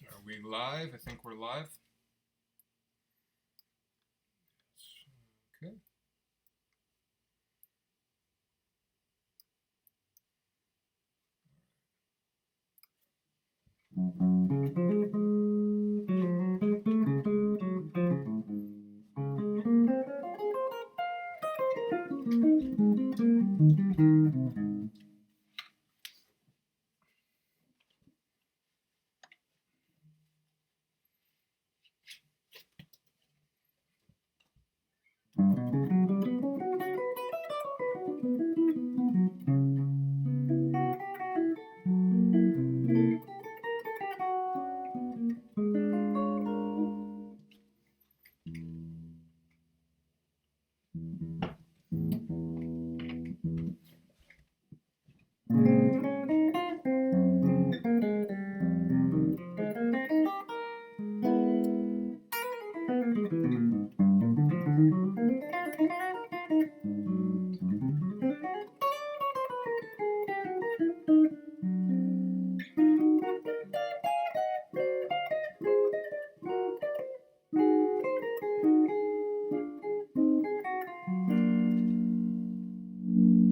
Are we live? I think we're live. Okay.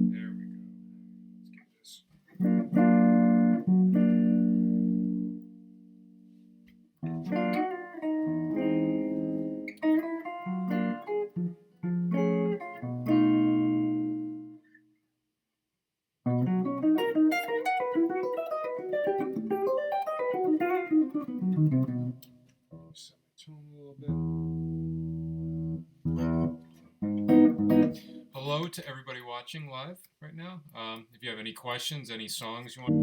There we go. Let's get this. Set my tone a little bit. Hello to everybody watching live right now. If you have any questions, any songs you want.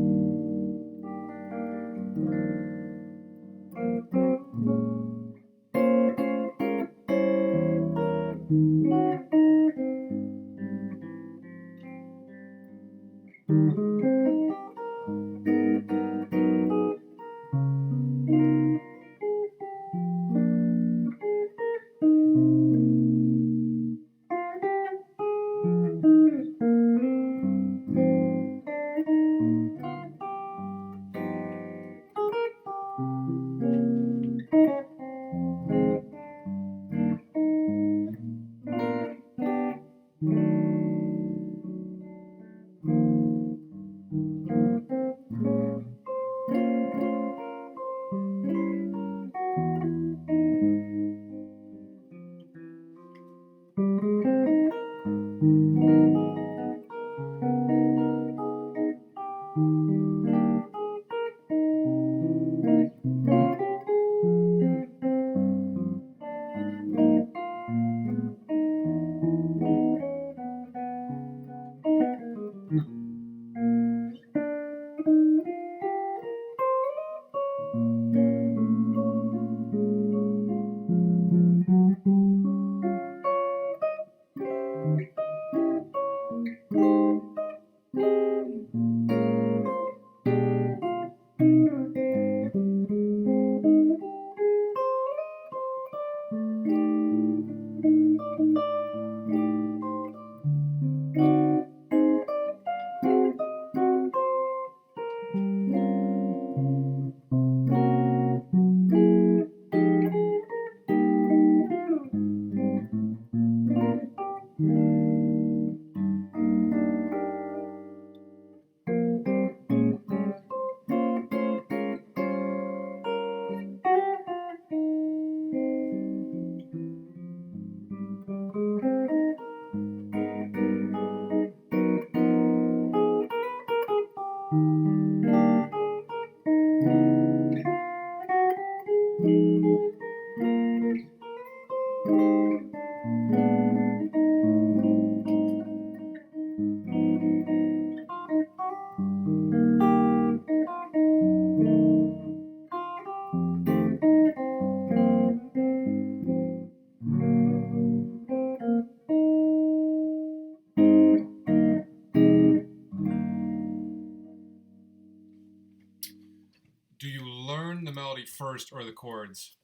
Do you learn the melody first or the chords?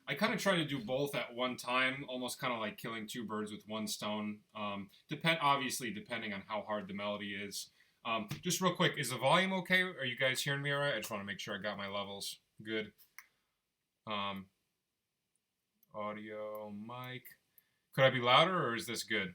I kind of try to do both at one time, almost kind of like killing two birds with one stone. Obviously depending on how hard the melody is. Just real quick, is the volume okay? Are you guys hearing me all right? I just want to make sure I got my levels good. Um, Audio, mic. Could I be louder, or is this good?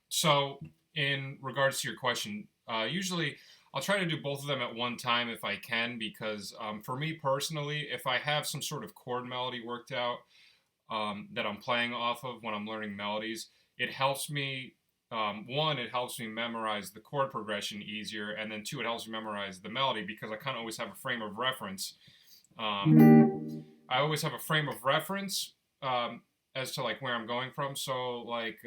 So in regards to your question, usually I'll try to do both of them at one time if I can, because for me personally, if I have some sort of chord melody worked out that I'm playing off of when I'm learning melodies, it helps me. One, it helps me memorize the chord progression easier, and then two, it helps me memorize the melody because I kind of always have a frame of reference. I always have a frame of reference as to like where I'm going from. So like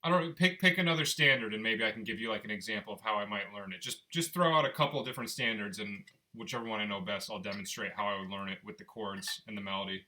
I don't know, pick another standard, and maybe I can give you like an example of how I might learn it. Just throw out a couple of different standards, and whichever one I know best, I'll demonstrate how I would learn it with the chords and the melody.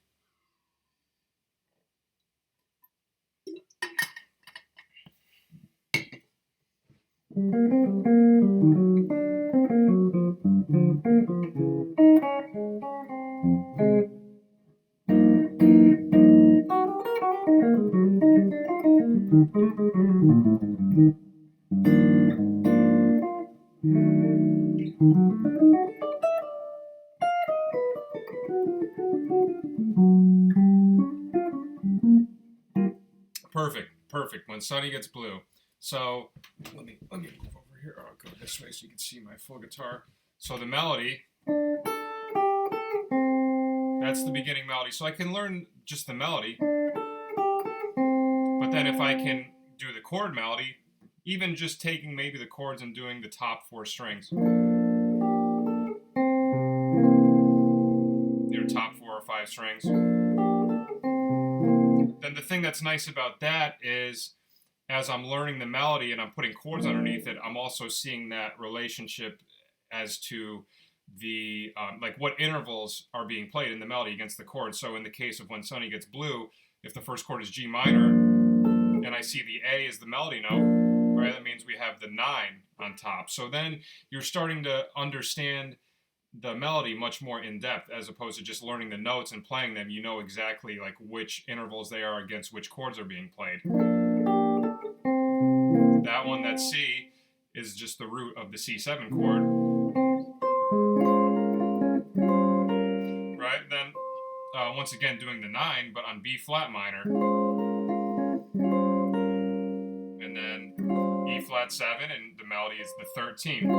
Perfect. When Sunny Gets Blue. So let me move over here. I'll go this way so you can see my full guitar. So the melody, that's the beginning melody. So I can learn just the melody, but then if I can do the chord melody, even just taking maybe the chords and doing the top four strings, your top 4 or 5 strings, then the thing that's nice about that is as I'm learning the melody and I'm putting chords underneath it, I'm also seeing that relationship as to the like what intervals are being played in the melody against the chords. So in the case of When Sunny Gets Blue, if the first chord is G minor and I see the A is the melody note, right, that means we have the 9 on top. So then you're starting to understand the melody much more in depth as opposed to just learning the notes and playing them. You know exactly like which intervals they are against which chords are being played. That one, that C, is just the root of the C7 chord. Right? Then, once again, doing the 9, but on B flat minor. And then E flat 7, and the melody is the 13.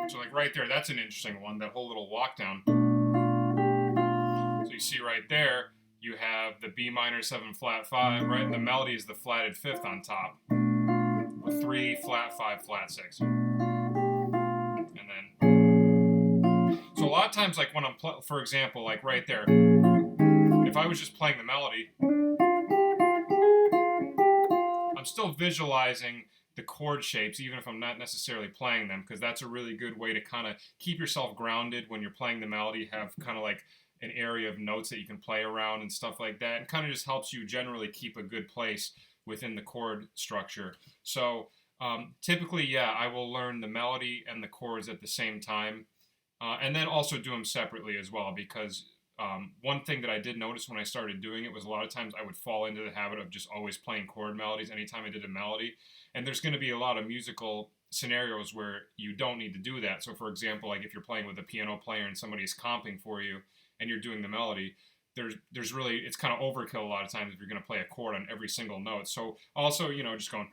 So like right there, that's an interesting one, that whole little walk down. So you see right there, you have the B minor 7 flat 5, right? And the melody is the flatted 5th on top. A 3 flat 5 flat 6. And then, so a lot of times like when I'm, for example, like right there, if I was just playing the melody, I'm still visualizing the chord shapes, even if I'm not necessarily playing them, because that's a really good way to kind of keep yourself grounded when you're playing the melody, have kind of like an area of notes that you can play around and stuff like that. And kind of just helps you generally keep a good place within the chord structure. So typically, yeah, I will learn the melody and the chords at the same time. And then also do them separately as well, because one thing that I did notice when I started doing it was a lot of times I would fall into the habit of just always playing chord melodies anytime I did a melody. And there's going to be a lot of musical scenarios where you don't need to do that. So for example, like if you're playing with a piano player and somebody's comping for you and you're doing the melody, there's really, it's kind of overkill a lot of times if you're going to play a chord on every single note. So also, you know, just going.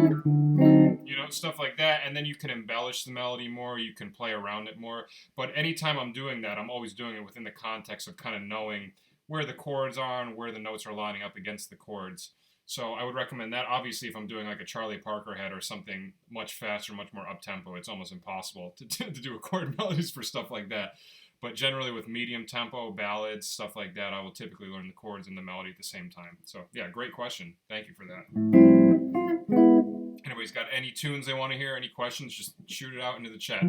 You know, stuff like that, and then you can embellish the melody more, you can play around it more. But anytime I'm doing that, I'm always doing it within the context of kind of knowing where the chords are and where the notes are lining up against the chords. So I would recommend that. Obviously, if I'm doing like a Charlie Parker head or something much faster, much more up-tempo, it's almost impossible to do a chord melodies for stuff like that. But generally with medium tempo, ballads, stuff like that, I will typically learn the chords and the melody at the same time. So yeah, great question. Thank you for that. Anybody's got any tunes they want to hear, any questions, just shoot it out into the chat.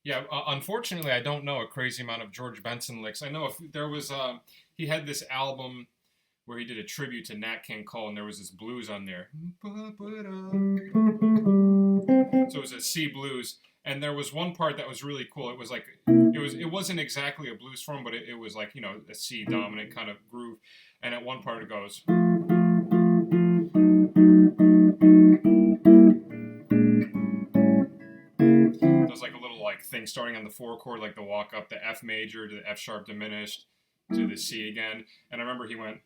Yeah, unfortunately, I don't know a crazy amount of George Benson licks. I know if there was, he had this album where he did a tribute to Nat King Cole, and there was this blues on there. So it was a C blues, and there was one part that was really cool. It was like, it wasn't exactly a blues form, but it was like, you know, a C dominant kind of groove. And at one part it goes. There's like a little like thing starting on the 4 chord, like the walk up, the F major to the F sharp diminished to the C again. And I remember he went,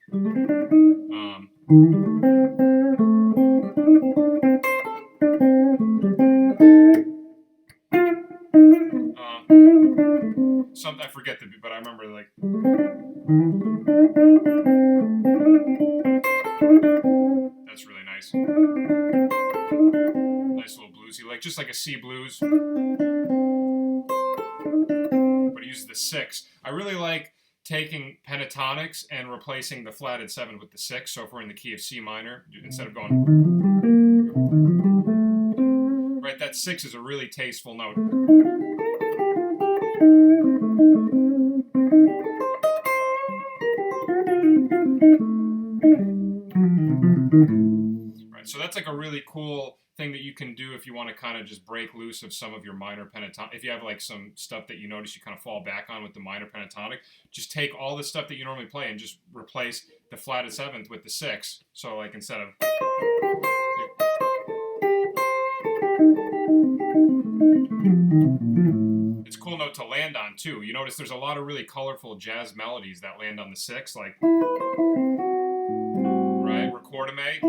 something, I forget the beat, but I remember like, that's really nice. Nice little bluesy, like just like a C blues. But he uses the 6. I really like taking pentatonics and replacing the flatted 7 with the 6. So if we're in the key of C minor, instead of going, right, that 6 is a really tasteful note. Right, so that's like a really cool thing that you can do if you want to kind of just break loose of some of your minor pentatonic. If you have like some stuff that you notice you kind of fall back on with the minor pentatonic, just take all the stuff that you normally play and just replace the flatted 7th with the 6. So like instead of, it's a cool note to land on too. You notice there's a lot of really colorful jazz melodies that land on the 6, like, right, Recordame.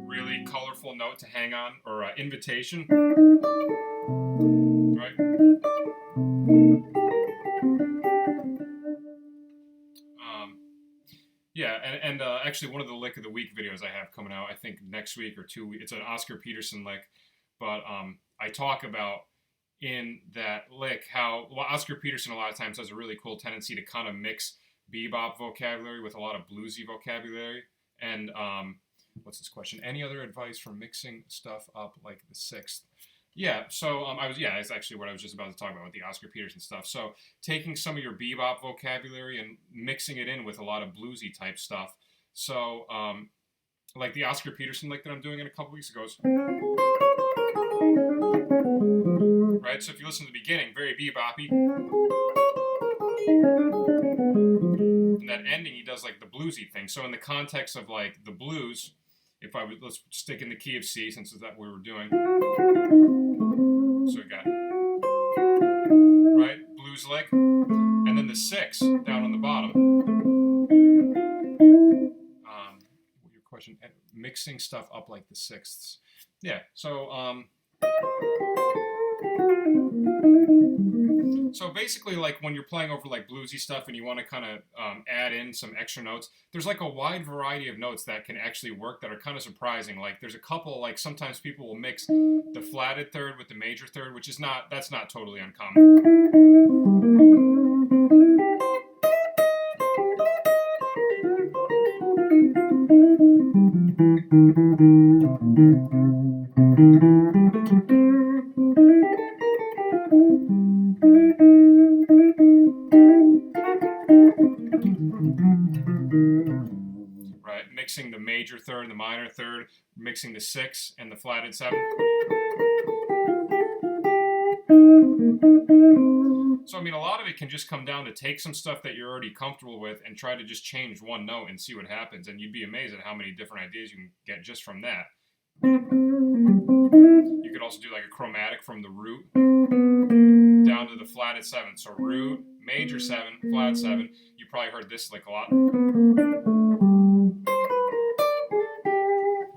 Really colorful note to hang on, or Invitation, right? Yeah, and actually one of the Lick of the Week videos I have coming out, I think next week or 2 weeks, it's an Oscar Peterson lick, but I talk about in that lick how Oscar Peterson a lot of times has a really cool tendency to kind of mix bebop vocabulary with a lot of bluesy vocabulary. And what's this question? Any other advice for mixing stuff up like the 6th? Yeah, so that's actually what I was just about to talk about with the Oscar Peterson stuff. So taking some of your bebop vocabulary and mixing it in with a lot of bluesy type stuff. So like the Oscar Peterson lick that I'm doing in a couple weeks ago. Right, so if you listen to the beginning, very beboppy. And that ending, he does like the bluesy thing. So in the context of like the blues, if I would, let's stick in the key of C since it's that we were doing. So we got, right, blues lick, and then the 6 down on the bottom. Your question, mixing stuff up like the 6ths. Yeah, so So basically, like when you're playing over like bluesy stuff and you want to kind of add in some extra notes, there's like a wide variety of notes that can actually work that are kind of surprising. Like there's a couple, like sometimes people will mix the flatted third with the major third, which is that's not totally uncommon. Right, mixing the major third and the minor third, mixing the 6 and the flatted 7. So I mean, a lot of it can just come down to take some stuff that you're already comfortable with and try to just change one note and see what happens, and you'd be amazed at how many different ideas you can get just from that. You could also do like a chromatic from the root down to the flatted 7. So root, major 7, flat 7. You probably heard this like a lot. Let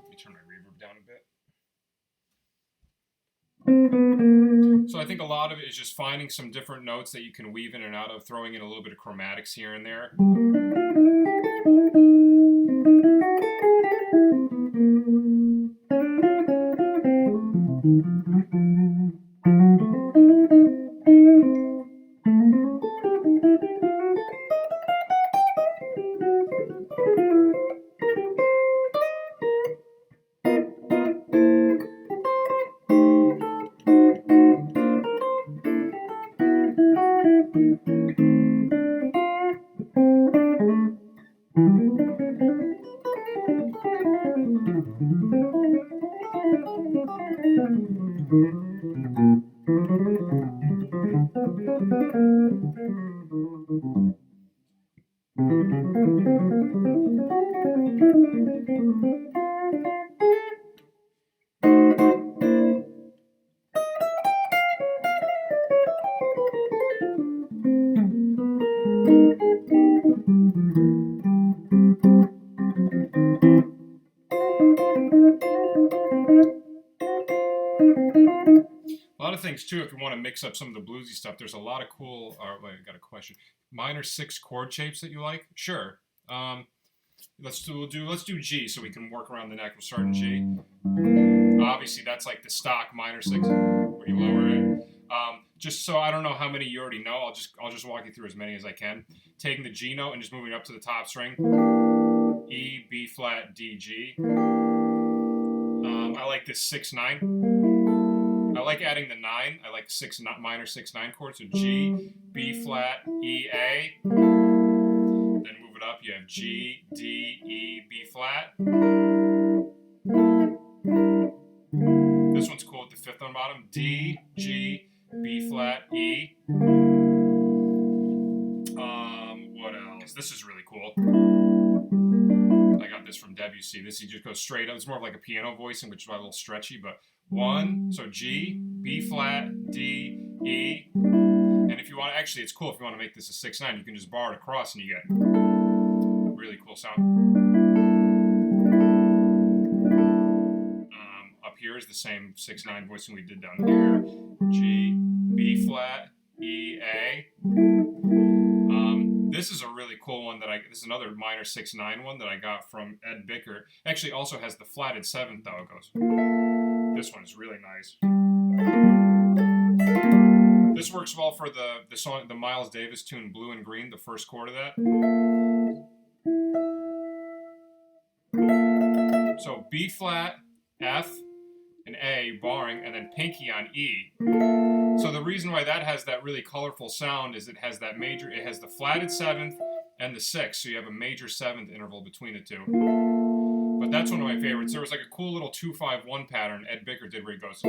me turn my reverb down a bit. So I think a lot of it is just finding some different notes that you can weave in and out of, throwing in a little bit of chromatics here and there. A lot of things too, if you want to mix up some of the bluesy stuff, there's a lot of cool. Wait, I got a question. Minor 6 chord shapes that you like? Sure. Let's do G, so we can work around the neck. We'll start in G. Obviously, that's like the stock minor 6 where you lower it. Just so I don't know how many you already know, I'll just walk you through as many as I can. Taking the G note and just moving up to the top string. E, B flat, D, G. I like this 6/9. I like adding the 9. I like minor 6/9 chords. So G, B flat, E, A. Then move it up. You have G, D, E, B flat. This one's cool with the 5th on bottom. D, G, B flat, E. What else? This is really cool. I got this from Debussy. This he just goes straight up. It's more of like a piano voicing, which is why a little stretchy, but 1, so G, B flat, D, E. And if you want, actually, it's cool if you want to make this a 6/9, you can just bar it across and you get really cool sound. Up here is the same 6/9 voicing we did down here. G, B flat, E, A. This is a really cool one this is another minor 6/9 one that I got from Ed Bicker. Actually also has the flatted 7th though. It goes. This one is really nice. This works well for the song, the Miles Davis tune Blue and Green, the first chord of that. So B flat, F, and A barring, and then pinky on E. So the reason why that has that really colorful sound is it has that major, it has the flatted 7th and the 6th, so you have a major 7th interval between the two. But that's one of my favorites. There was like a cool little 2-5-1 pattern Ed Bicker did where he goes.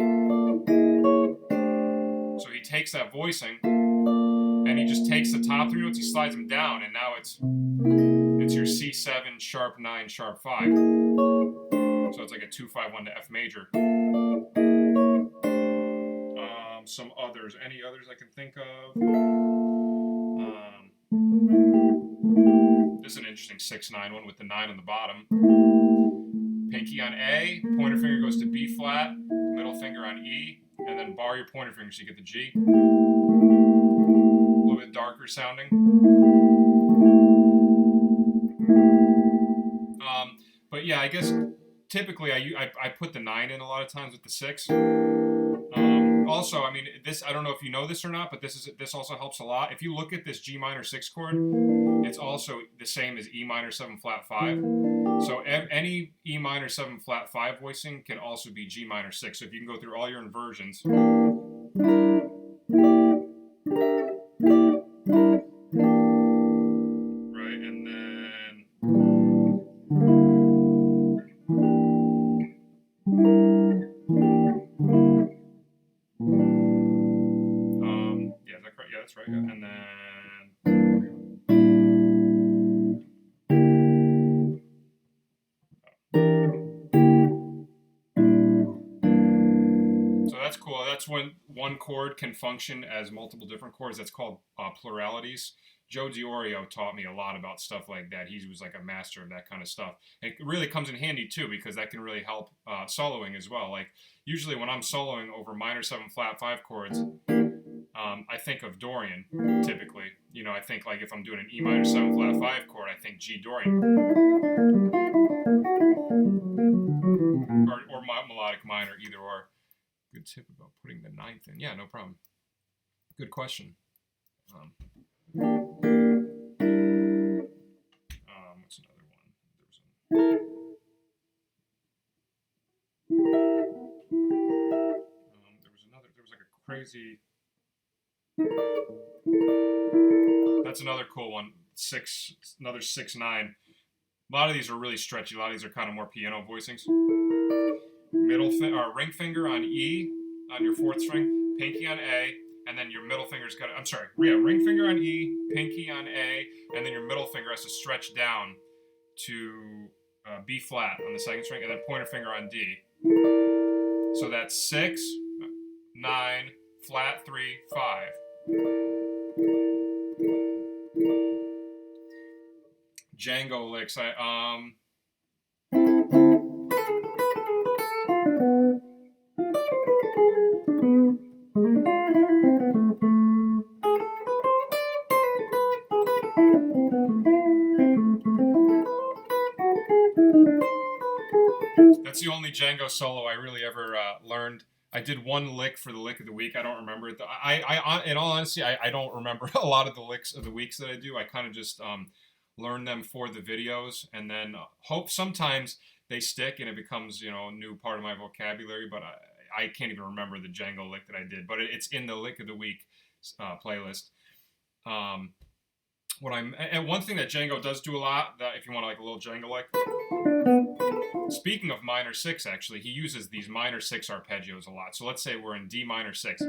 So he takes that voicing and he just takes the top 3 notes, he slides them down, and now it's your C7, sharp 9, sharp 5. So it's like a 2-5-1 to F major. Some others. Any others I can think of? This is an interesting 6/9 one with the 9 on the bottom. Pinky on A, pointer finger goes to B flat, middle finger on E, and then bar your pointer finger so you get the G. sounding. But yeah, I guess typically I put the 9 in a lot of times with the 6. Also, I mean, this, I don't know if you know this or not, but this also helps a lot. If you look at this G minor 6 chord, it's also the same as E minor 7 flat 5. So any E minor 7 flat 5 voicing can also be G minor 6. So if you can go through all your inversions. Right, and then... yeah, is that correct? Yeah, that's right. Yeah. And then... So that's cool. That's when one chord can function as multiple different chords. That's called pluralities. Joe Diorio taught me a lot about stuff like that. He was like a master of that kind of stuff. It really comes in handy too, because that can really help soloing as well. Like usually when I'm soloing over minor 7 flat 5 chords, I think of Dorian typically. You know, I think like if I'm doing an E minor 7 flat 5 chord, I think G Dorian. Or melodic minor, either or. Good tip about putting the 9th in. Yeah, no problem. Good question. What's another one? There was like a crazy... That's another cool one. Another 6/9. A lot of these are really stretchy. A lot of these are kind of more piano voicings. Ring finger on E on your 4th string, pinky on A, and then your middle finger's got. Ring finger on E, pinky on A, and then your middle finger has to stretch down to B flat on the 2nd string, and then pointer finger on D. So that's 6, 9, flat 3, 5. Django licks. That's the only Django solo I really ever learned. I did one lick for the lick of the week. I don't remember it. In all honesty, I don't remember a lot of the licks of the weeks that I do. I kind of just learn them for the videos, and then hope sometimes they stick and it becomes, you know, a new part of my vocabulary. But I can't even remember the Django lick that I did. But it's in the lick of the week playlist. And one thing that Django does do a lot, that if you want like a little Django lick. Speaking of minor 6, actually, he uses these minor 6 arpeggios a lot. So let's say we're in D minor 6.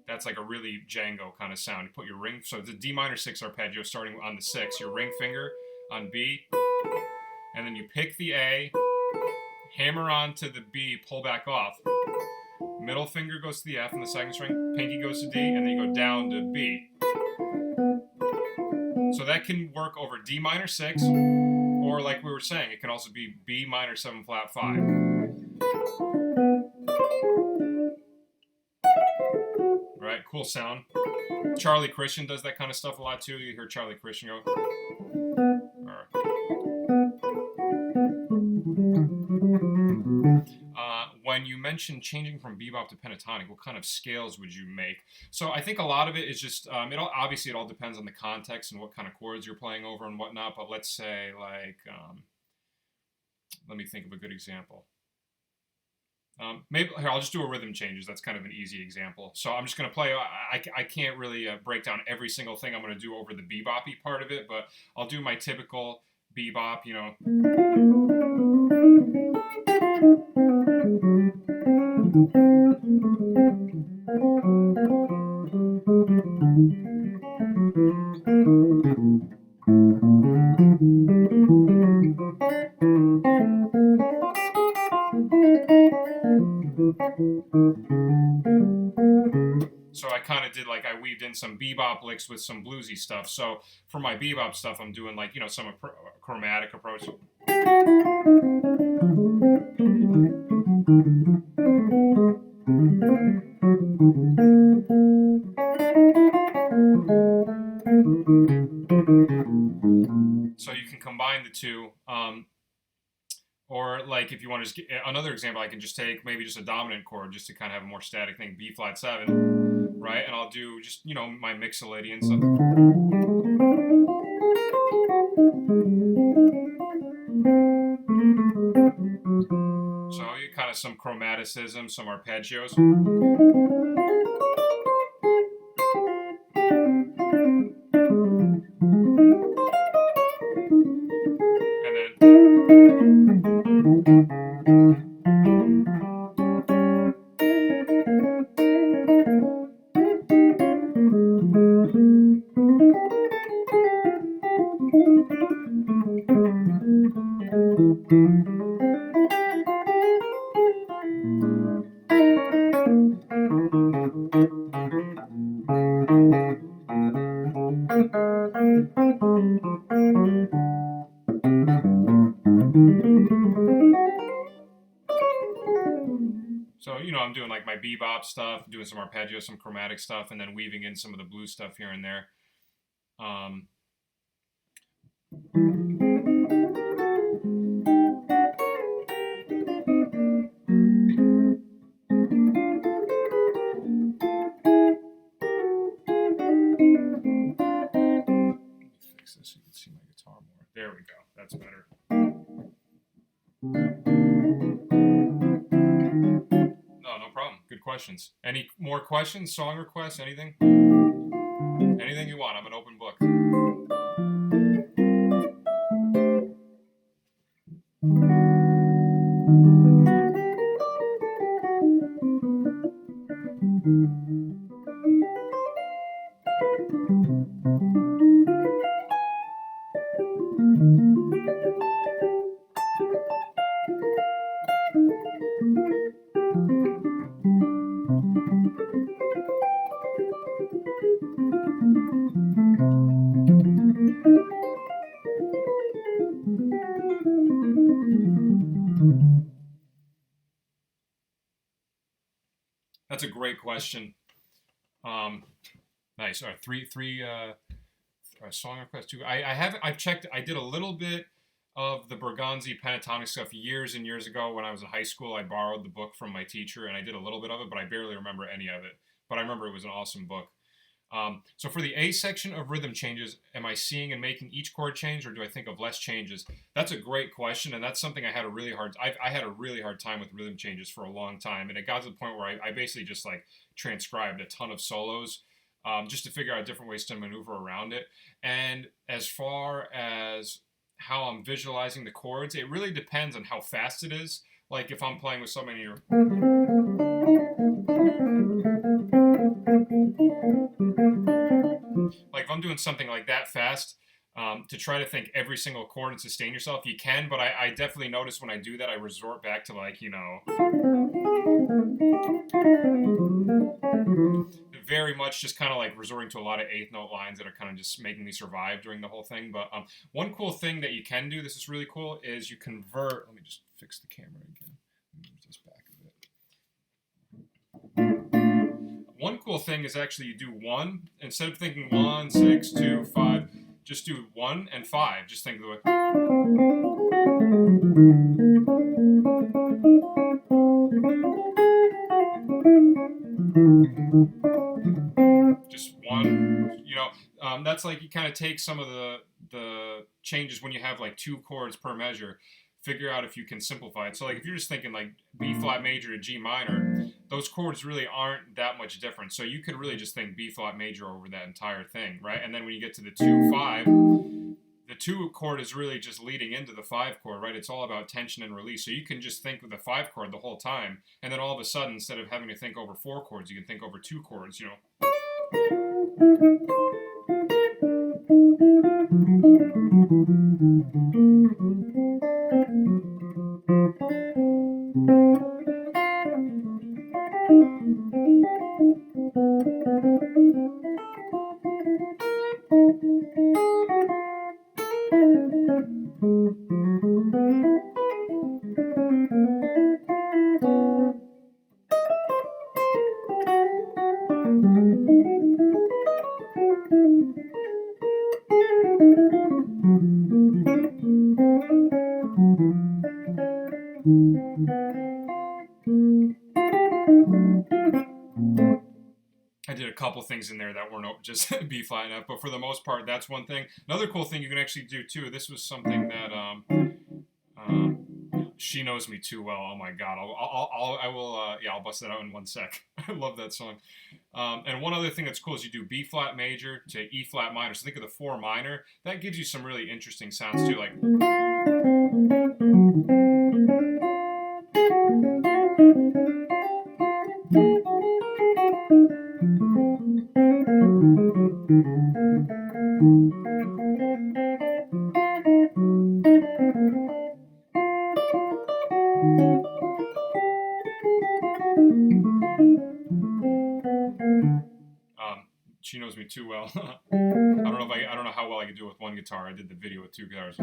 That's like a really Django kind of sound. You put your ring, so it's a D minor 6 arpeggio starting on the 6, your ring finger on B, and then you pick the A, hammer on to the B, pull back off. Middle finger goes to the F on the 2nd string, pinky goes to D, and then you go down to B. So that can work over D minor 6, or like we were saying, it can also be B minor 7 flat 5. Right, cool sound. Charlie Christian does that kind of stuff a lot too. You hear Charlie Christian go. When you mentioned changing from bebop to pentatonic, what kind of scales would you make? So I think a lot of it is just, obviously it all depends on the context and what kind of chords you're playing over and whatnot, but let's say like, let me think of a good example. Maybe here, I'll just do a rhythm changes. That's kind of an easy example. So I'm just going to play, I can't really break down every single thing I'm going to do over the bebop-y part of it, but I'll do my typical bebop, you know. So I kind of did like, I weaved in some bebop licks with some bluesy stuff. So for my bebop stuff, I'm doing like, you know, some chromatic approach. So you can combine the two. Or like if you want to just another example, I can just take maybe just a dominant chord just to kind of have a more static thing, B flat 7, right? And I'll do just, my Mixolydian stuff. So you kind of some chromaticism, some arpeggios. And so, I'm doing like my bebop stuff, doing some arpeggio, some chromatic stuff, and then weaving in some of the blues stuff here and there. Fix this so you can see my guitar more. There we go. That's better. No problem. Good questions. Any more questions? Song requests? Anything? Anything you want. I'm an open book. That's a great question. Nice. All right, three song requests too. I've checked. I did a little bit of the Bergonzi pentatonic stuff years and years ago when I was in high school. I borrowed the book from my teacher and I did a little bit of it, but I barely remember any of it. But I remember it was an awesome book. So for the A section of rhythm changes, am I seeing and making each chord change, or do I think of less changes? That's a great question, and that's something I had a really hard time with rhythm changes for a long time, and it got to the point where I basically just like transcribed a ton of solos just to figure out different ways to maneuver around it. And as far as how I'm visualizing the chords, it really depends on how fast it is. Like if I'm playing with so many, like if I'm doing something like that fast, to try to think every single chord and sustain yourself, you can, but I definitely notice when I do that, I resort back to like, very much just kind of like resorting to a lot of eighth note lines that are kind of just making me survive during the whole thing. But one cool thing that you can do, this is really cool, is you convert, let me just fix the camera again. Move this back a bit. One cool thing is actually you do 1, instead of thinking 1, 6, 2, 5, just do 1 and 5. Just think of the way. Just 1, that's like you kind of take some of the changes when you have like 2 chords per measure, figure out if you can simplify it. So like if you're just thinking like B flat major to G minor, those chords really aren't that much different. So you could really just think B flat major over that entire thing, right? And then when you get to the 2, 5, the 2 chord is really just leading into the 5 chord, right? It's all about tension and release. So you can just think of the 5 chord the whole time, and then all of a sudden, instead of having to think over 4 chords, you can think over 2 chords, I did a couple things in there that weren't just B flat and F, but for the most part, that's one thing. Another cool thing you can actually do too. This was something that She Knows Me Too Well. Oh my God, I'll bust that out in one sec. I love that song. And one other thing that's cool is you do B flat major to E flat minor. So think of the 4 minor. That gives you some really interesting sounds too, like. She Knows Me Too Well. I don't know how well I can do it with one guitar. I did the video with 2 guitars.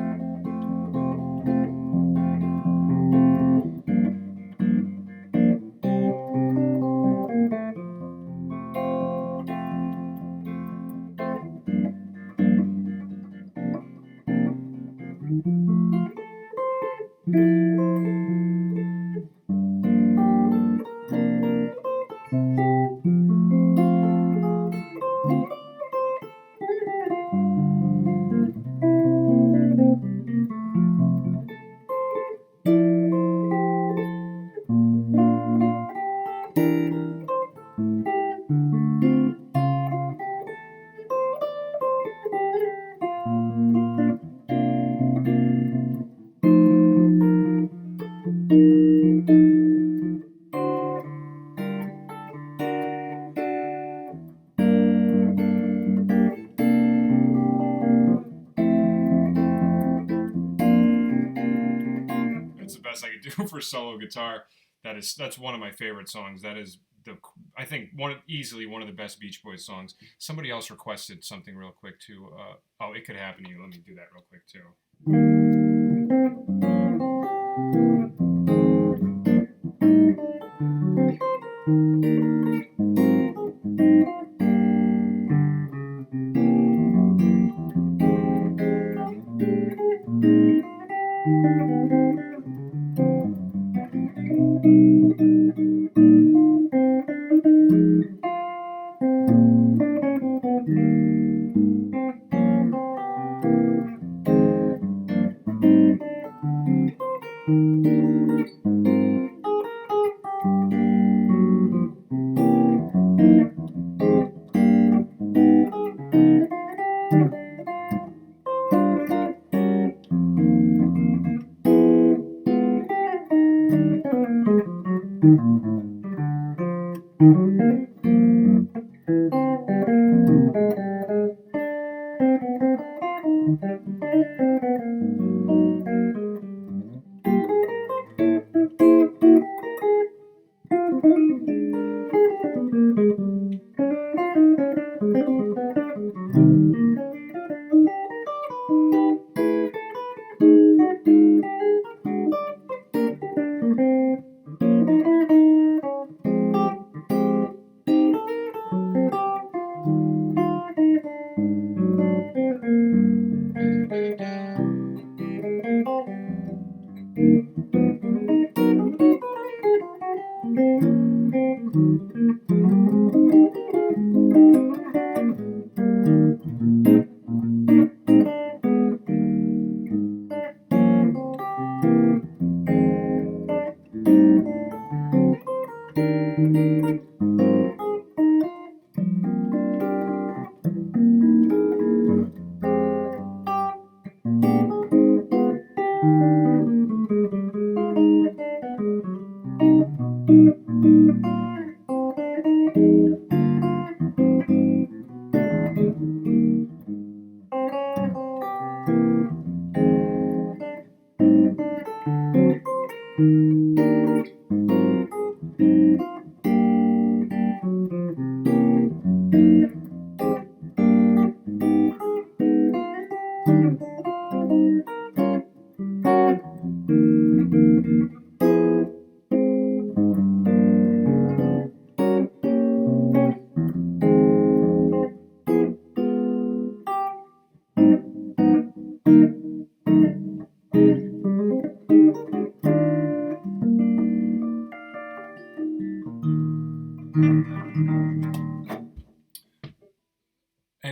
I could do for solo guitar. That's one of my favorite songs. That is I think easily one of the best Beach Boys songs. Somebody else requested something real quick too. It Could Happen to You. Let me do that real quick too.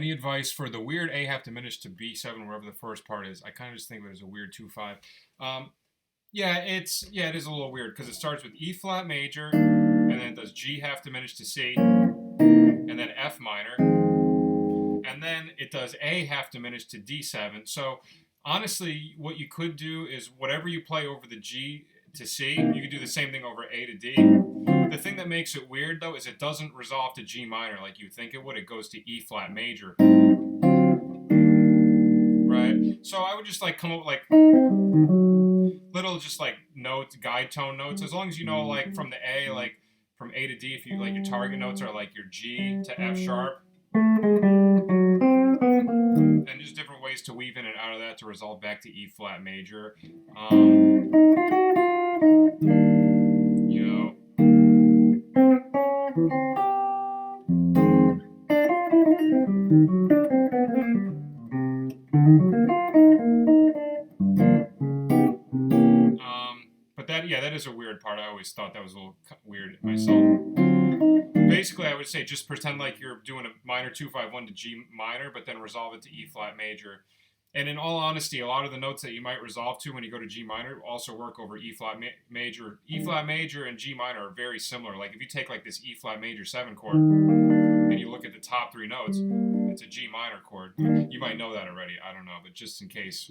Any advice for the weird A half diminished to B7, wherever the first part is? I kind of just think of it as a weird 2-5. Yeah, it is a little weird because it starts with E flat major, and then it does G half diminished to C, and then F minor, and then it does A half diminished to D7. So honestly, what you could do is whatever you play over the G to C, you could do the same thing over A to D. The thing that makes it weird though is it doesn't resolve to G minor like you think it would. It goes to E flat major. Right? So I would just like come up with like little just like notes, guide tone notes. As long as you know like from the A, like from A to D, if you like your target notes are like your G to F sharp. And just different ways to weave in and out of that to resolve back to E flat major. You know. But that is a weird part. I always thought that was a little weird myself. Basically, I would say just pretend like you're doing a minor 2-5-1 to G minor, but then resolve it to E flat major. And in all honesty, a lot of the notes that you might resolve to when you go to G minor also work over E flat major. E flat major and G minor are very similar. Like if you take like this E flat major 7 chord and you look at the top 3 notes, it's a G minor chord. You might know that already. I don't know, but just in case.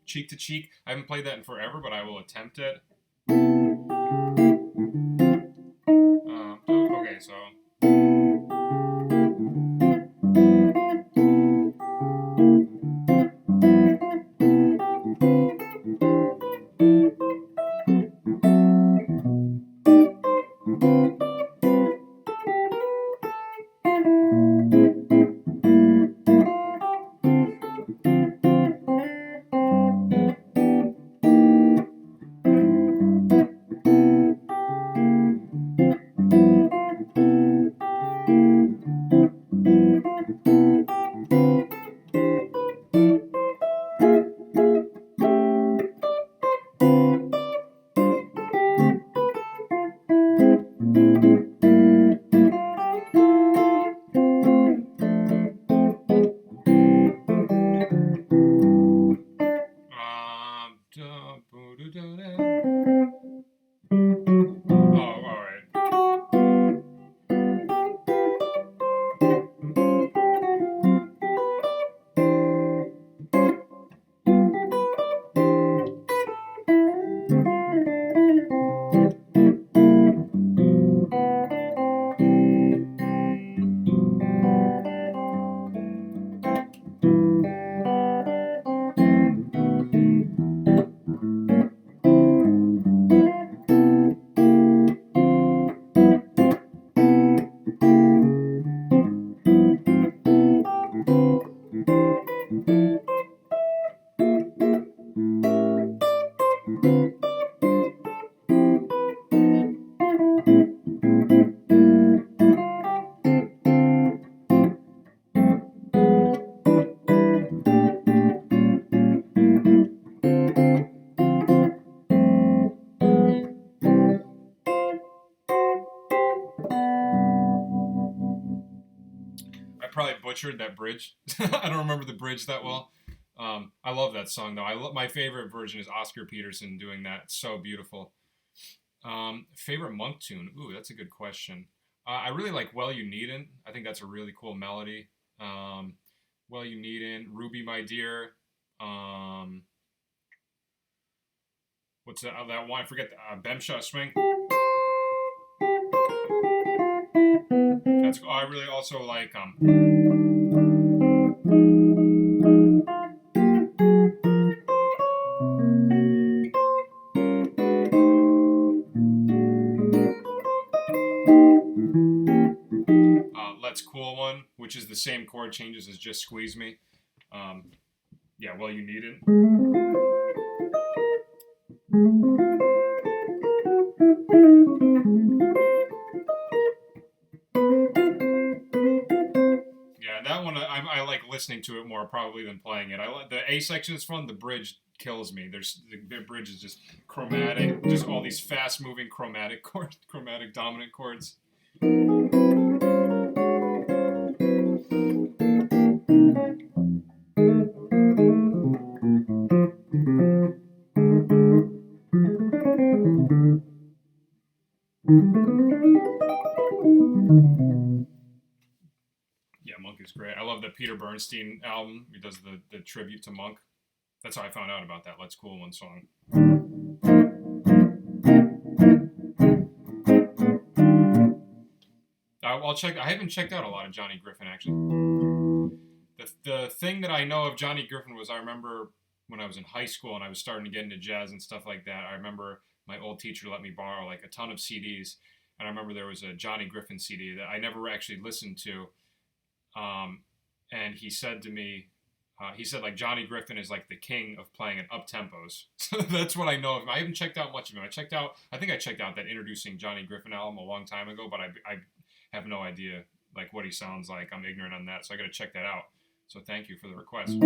Cheek to cheek. I haven't played that in forever, but I will attempt it. Okay, so. Probably butchered that bridge. I don't remember the bridge that well. I love that song though. My favorite version is Oscar Peterson doing that. It's so beautiful. Favorite Monk tune? Ooh, that's a good question. I really like Well You Needn't. I think that's a really cool melody. Well You Needn't, Ruby My Dear. What's that one? I forget. Bemshot Swing. That's. I really also like Let's Cool One, which is the same chord changes as Just Squeeze Me. Yeah, Well You Needn't. Yeah, that one I like listening to it more probably than playing it. I like the A section is fun. The bridge kills me. The bridge is just chromatic, just all these fast moving chromatic dominant chords. Yeah, Monk is great. I love the Peter Bernstein album. He does the tribute to Monk. That's how I found out about that Let's Cool One song. I'll check. I haven't checked out a lot of Johnny Griffin actually. The thing that I know of Johnny Griffin was I remember when I was in high school and I was starting to get into jazz and stuff like that. I remember my old teacher let me borrow like a ton of CDs, and I remember there was a Johnny Griffin CD that I never actually listened to. And he said to me, he said like Johnny Griffin is like the king of playing at up tempos. So that's what I know of him. I haven't checked out much of him. I think I checked out that Introducing Johnny Griffin album a long time ago, but I have no idea like what he sounds like. I'm ignorant on that, so I got to check that out. So thank you for the request.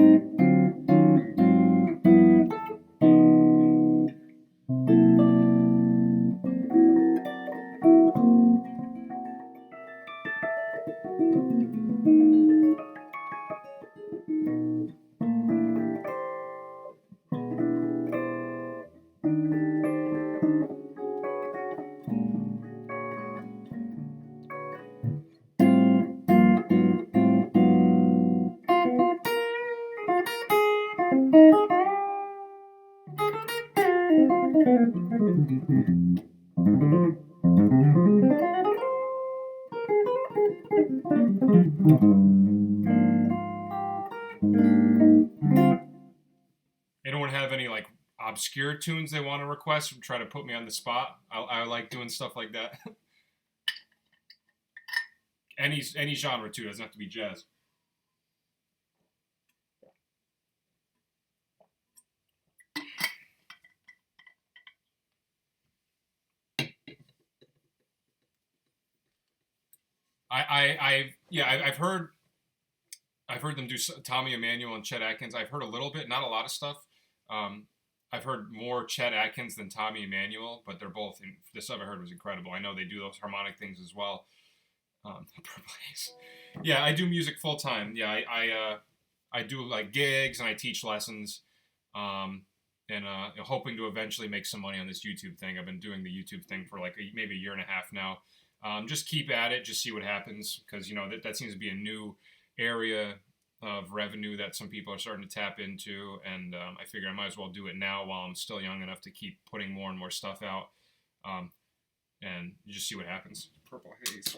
Anyone have any like obscure tunes they want to request? Try to put me on the spot. I like doing stuff like that. any genre too. Doesn't have to be jazz. I've heard them do Tommy Emmanuel and Chet Atkins. I've heard a little bit, not a lot of stuff. I've heard more Chet Atkins than Tommy Emmanuel, but they're both. The stuff I heard was incredible. I know they do those harmonic things as well. Yeah, I do music full time. Yeah, I do like gigs and I teach lessons, and hoping to eventually make some money on this YouTube thing. I've been doing the YouTube thing for like maybe a year and a half now. Just keep at it, just see what happens, because that seems to be a new area of revenue that some people are starting to tap into, and I figure I might as well do it now while I'm still young enough to keep putting more and more stuff out, and just see what happens. Purple Haze.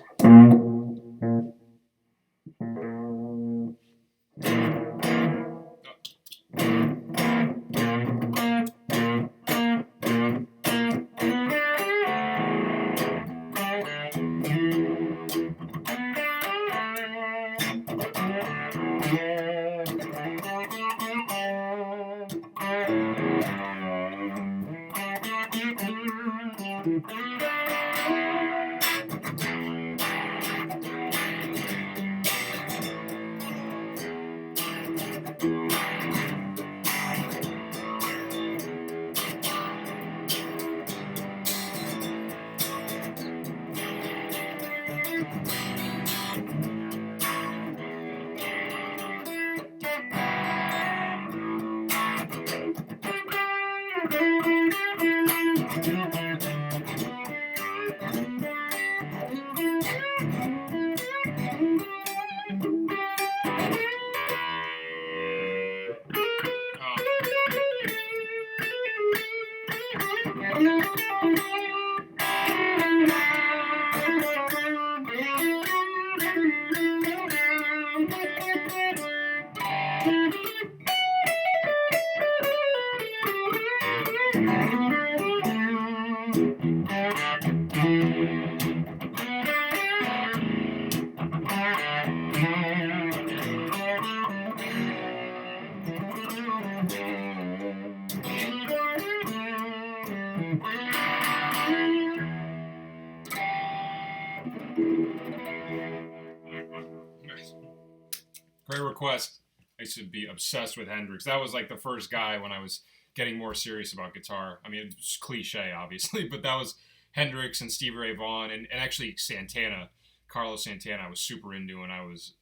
Great request. I used to be obsessed with Hendrix. That was like the first guy when I was getting more serious about guitar. I mean, it's cliche, obviously, but that was Hendrix and Stevie Ray Vaughan, and actually Santana, Carlos Santana. I was super into when I was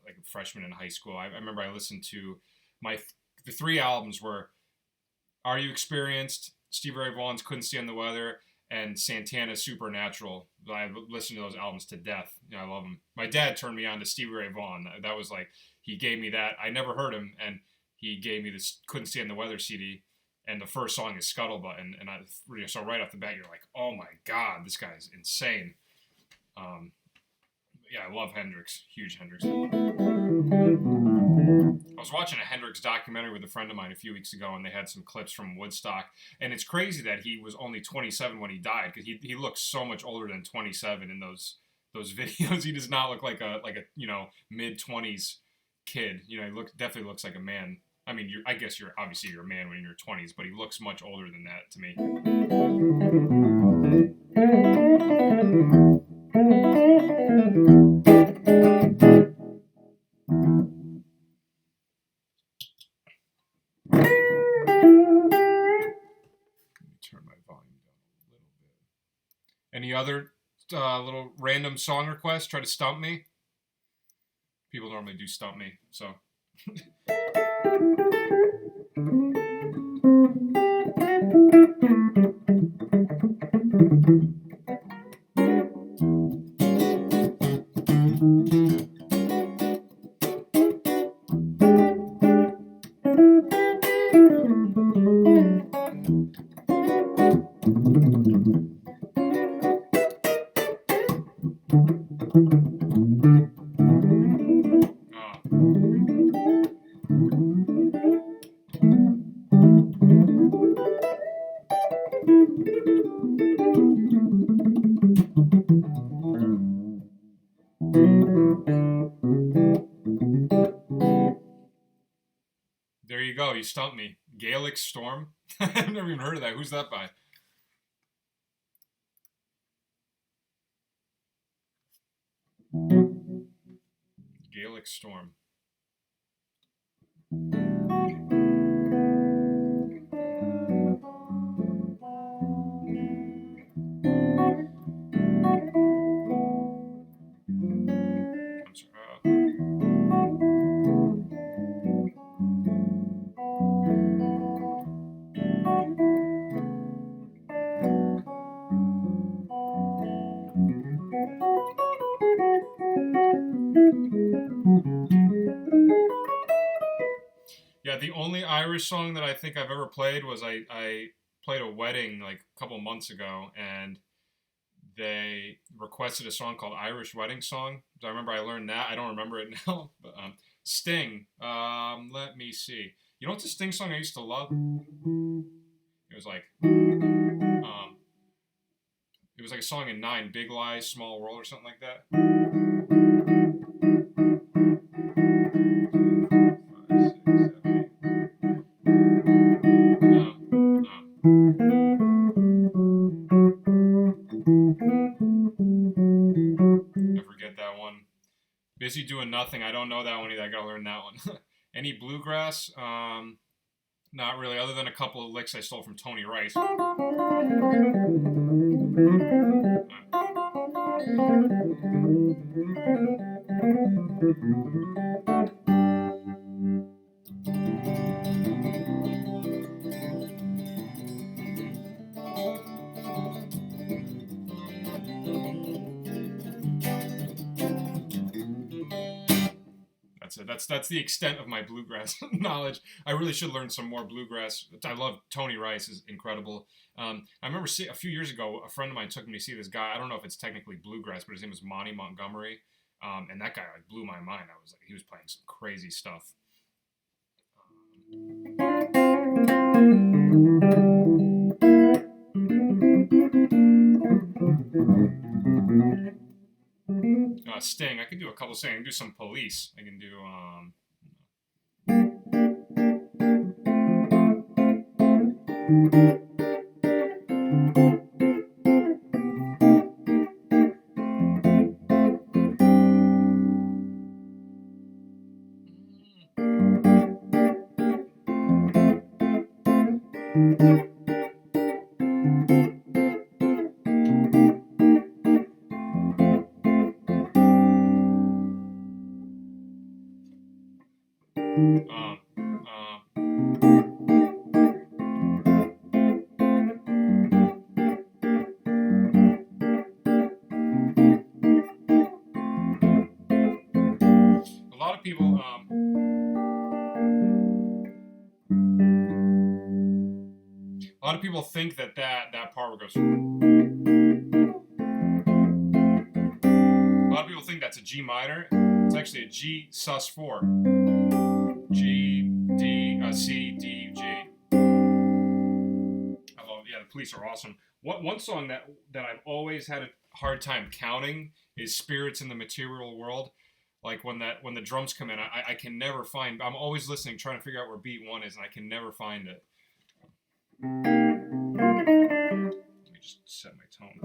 like a freshman in high school. I remember I listened to the three albums were Are You Experienced, Stevie Ray Vaughan's Couldn't Stand the Weather, and Santana's Supernatural. I listened to those albums to death. I love them. My dad turned me on to Stevie Ray Vaughan. That was like, he gave me that. I never heard him, and he gave me this Couldn't Stand the Weather CD, and the first song is Scuttlebutt, so right off the bat, you're like, oh my God, this guy's insane. Yeah, I love Hendrix. Huge Hendrix. I was watching a Hendrix documentary with a friend of mine a few weeks ago, and they had some clips from Woodstock. And it's crazy that he was only 27 when he died, because he looks so much older than 27 in those videos. He does not look like a mid-20s kid. He definitely looks like a man. I mean, I guess you're obviously a man when you're in your 20s, but he looks much older than that to me. Turn my volume down a little bit. Any other little random song requests? Try to stump me. People normally do stump me, so. There you go. You stumped me. Gaelic Storm? I've never even heard of that. Who's that by? Gaelic Storm. I'm sorry. Yeah, the only Irish song that I think I've ever played was I played a wedding like a couple months ago, and they requested a song called Irish Wedding Song. So I remember I learned that. I don't remember it now. But, Sting. Let me see. You know what's a Sting song I used to love? It was like a song in 9, Big Lies, Small World, or something like that. I forget that one. Busy Doing Nothing. I don't know that one either. I gotta learn that one. Any bluegrass? Not really, other than a couple of licks I stole from Tony Rice. That's the extent of my bluegrass knowledge. I really should learn some more bluegrass. I love Tony Rice, is incredible. I remember a few years ago, a friend of mine took me to see this guy. I don't know if it's technically bluegrass, but his name was Monty Montgomery, and that guy like blew my mind. I was like, he was playing some crazy stuff. Sting. I could do a couple of Sting. I can do some Police. I can do a lot of people think that part where it goes. A lot of people think that's a G minor. It's actually a G sus4. G D C D G. I love. Yeah, the Police are awesome. One song that I've always had a hard time counting is "Spirits in the Material World." Like when the drums come in, I can never find. I'm always listening, trying to figure out where beat one is, and I can never find it. Let me just set my tone.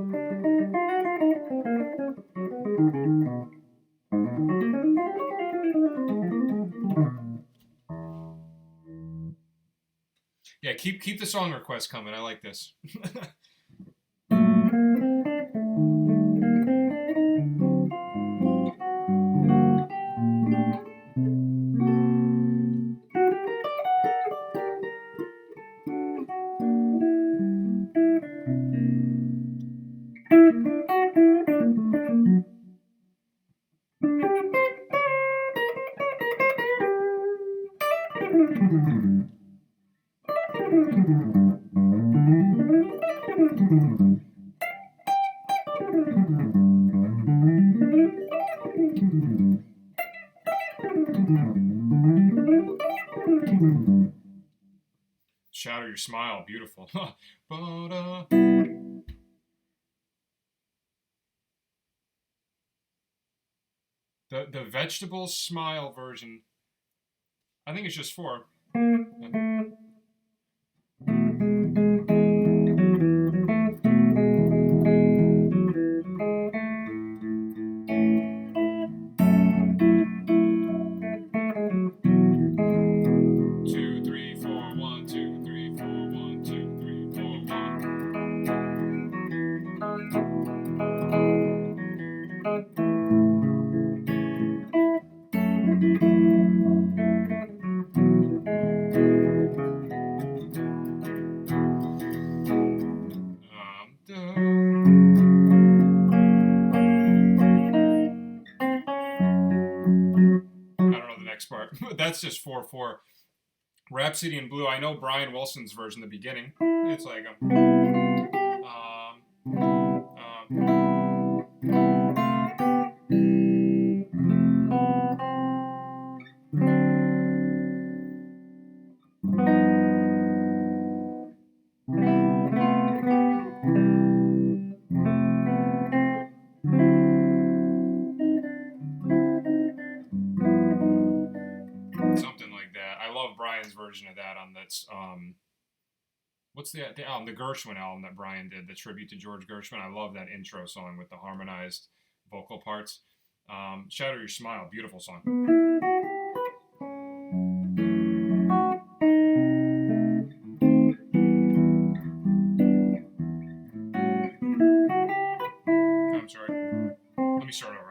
Yeah, keep the song requests coming. I like this. Shatter Your Smile, beautiful. The Vegetable Smile version, I think it's just 4. Part. That's just 4/4. Rhapsody in Blue. I know Brian Wilson's version, the beginning. It's like something like that. I love Brian's version of that on that's what's the album? The Gershwin album that Brian did, the tribute to George Gershwin. I love that intro song with the harmonized vocal parts. Shatter Your Smile, beautiful song. I'm sorry. Let me start over.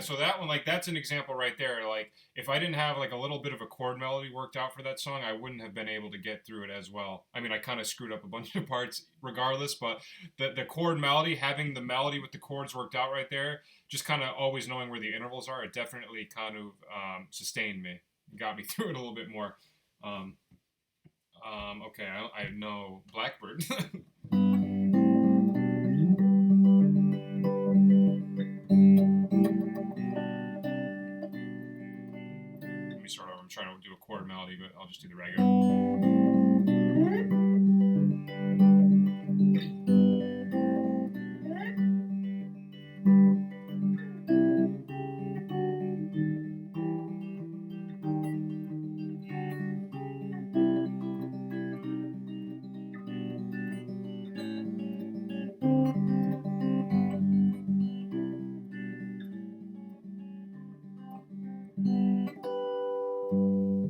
So that one, like, that's an example right there. Like, if I didn't have like a little bit of a chord melody worked out for that song, I wouldn't have been able to get through it as well. I mean, I kind of screwed up a bunch of parts regardless, but the chord melody, having the melody with the chords worked out right there, just kind of always knowing where the intervals are, it definitely kind of sustained me, got me through it a little bit more. Okay, I know Blackbird. leave it. I'll just do the regular.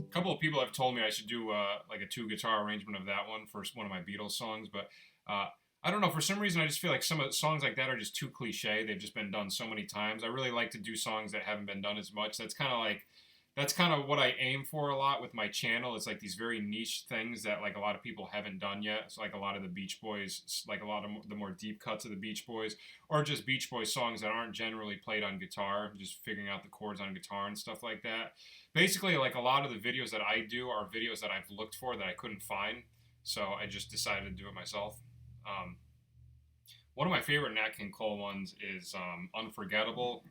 A couple of people have told me I should do like a 2 guitar arrangement of that one for one of my Beatles songs, but I don't know. For some reason, I just feel like some of the songs like that are just too cliche. They've just been done so many times. I really like to do songs that haven't been done as much. That's kind of what I aim for a lot with my channel. It's like these very niche things that like a lot of people haven't done yet. It's like a lot of the Beach Boys, like a lot of the more deep cuts of the Beach Boys, or just Beach Boys songs that aren't generally played on guitar, just figuring out the chords on guitar and stuff like that. Basically, like a lot of the videos that I do are videos that I've looked for that I couldn't find, so I just decided to do it myself. One of my favorite Nat King Cole ones is Unforgettable.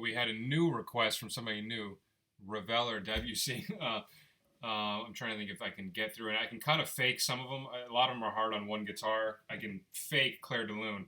We had a new request from somebody new, Ravel or Debussy. I'm trying to think if I can get through it. I can kind of fake some of them. A lot of them are hard on one guitar. I can fake Clair de Lune.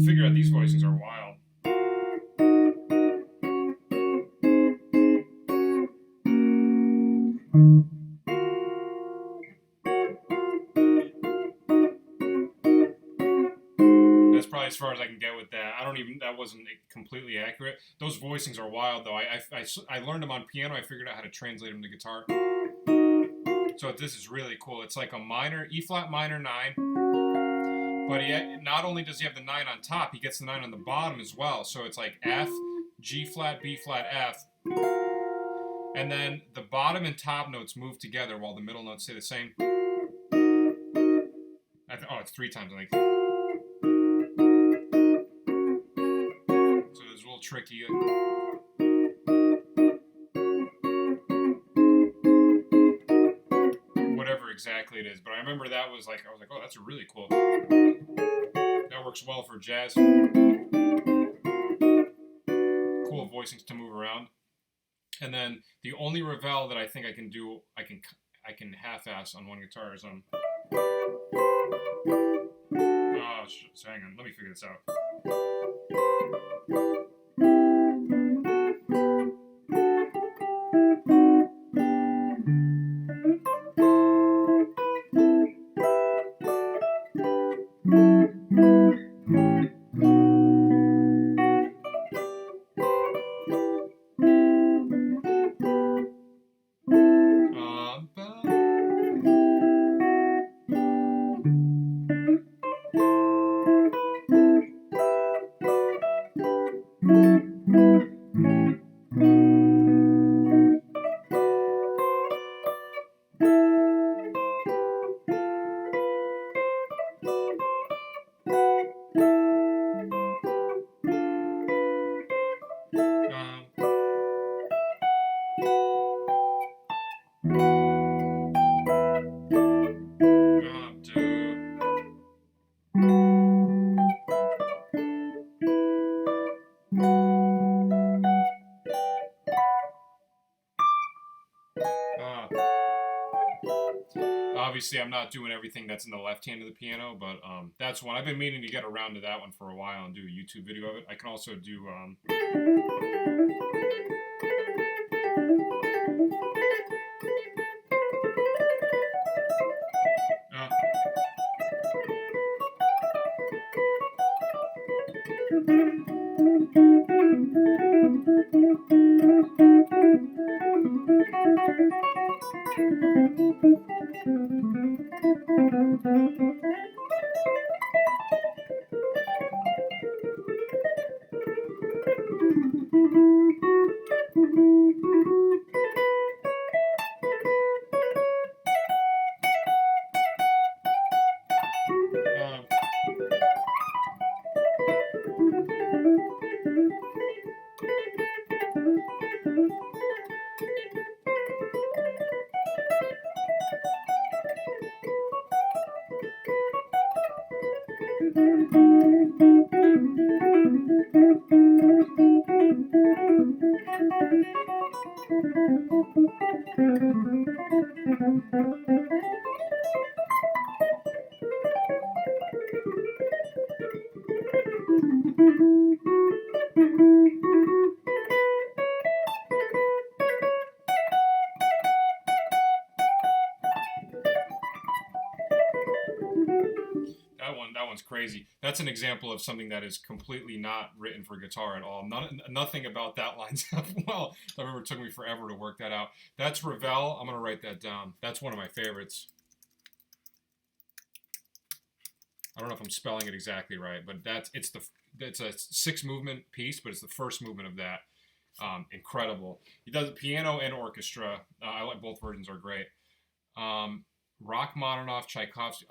Figure out these voicings are wild. That's probably as far as I can get with that. That wasn't completely accurate. Those voicings are wild though. I learned them on piano. I figured out how to translate them to guitar. So this is really cool. It's like a minor, E flat minor 9. But not only does he have the 9 on top, he gets the 9 on the bottom as well. So it's like F, G flat, B flat, F. And then the bottom and top notes move together while the middle notes stay the same. Oh, it's 3 times. I think. So it's a little tricky. Whatever exactly it is, but I remember that was like, I was like, oh, that's really cool. That works well for jazz. Cool voicings to move around. And then the only revel that I think I can do, I can half-ass on one guitar is so hang on, let me figure this out. Obviously, I'm not doing everything that's in the left hand of the piano, but that's one. I've been meaning to get around to that one for a while and do a YouTube video of it. I can also do. That one's crazy. That's an example of something that is completely not written for guitar at all. Nothing about that lines up well. I remember it took me forever to work that out. That's Ravel. I'm gonna write that down. That's one of my favorites. I don't know if I'm spelling it exactly right, but it's a 6-movement piece, but it's the first movement of that. Incredible. He does piano and orchestra. I like both versions are great. Rachmaninoff, Tchaikovsky.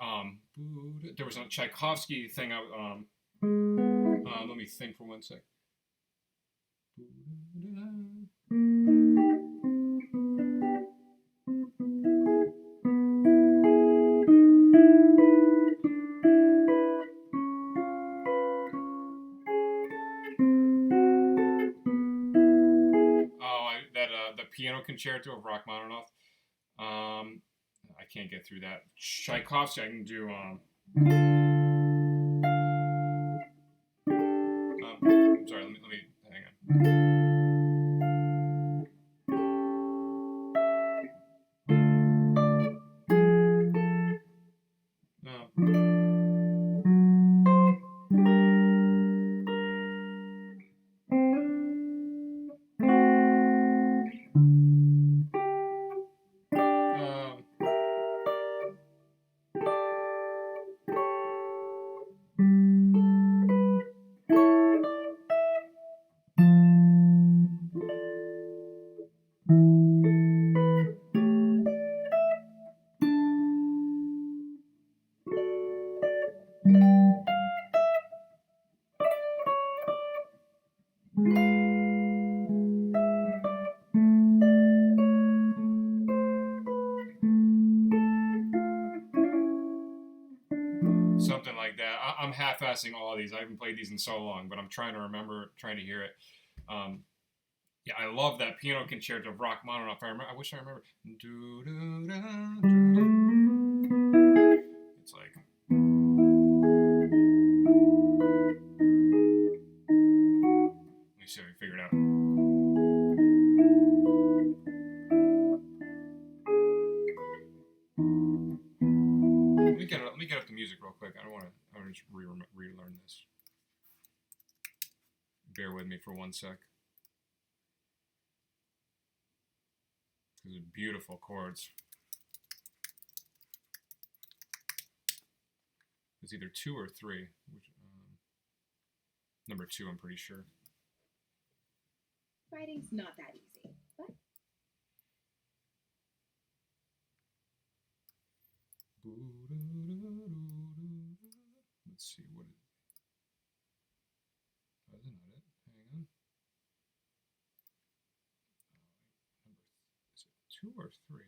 There was a Tchaikovsky thing. Let me think for 1 sec. The piano concerto of Rachmaninoff. I can't get through that. Tchaikovsky, I can do. I'm sorry. Let me hang on. half-assing all of these. I haven't played these in so long, but I'm trying to remember, trying to hear it. Yeah, I love that piano concerto of Rachmaninoff. I wish I remember. It's like. Let me see if I can figure it out. Let me get up the music real quick. I want to just relearn this. Bear with me for 1 sec. These are beautiful chords. It's either 2 or 3. Number 2, I'm pretty sure. Writing's not that easy, but... Let's see what it... That's not it. Hang on. Is it 2 or 3?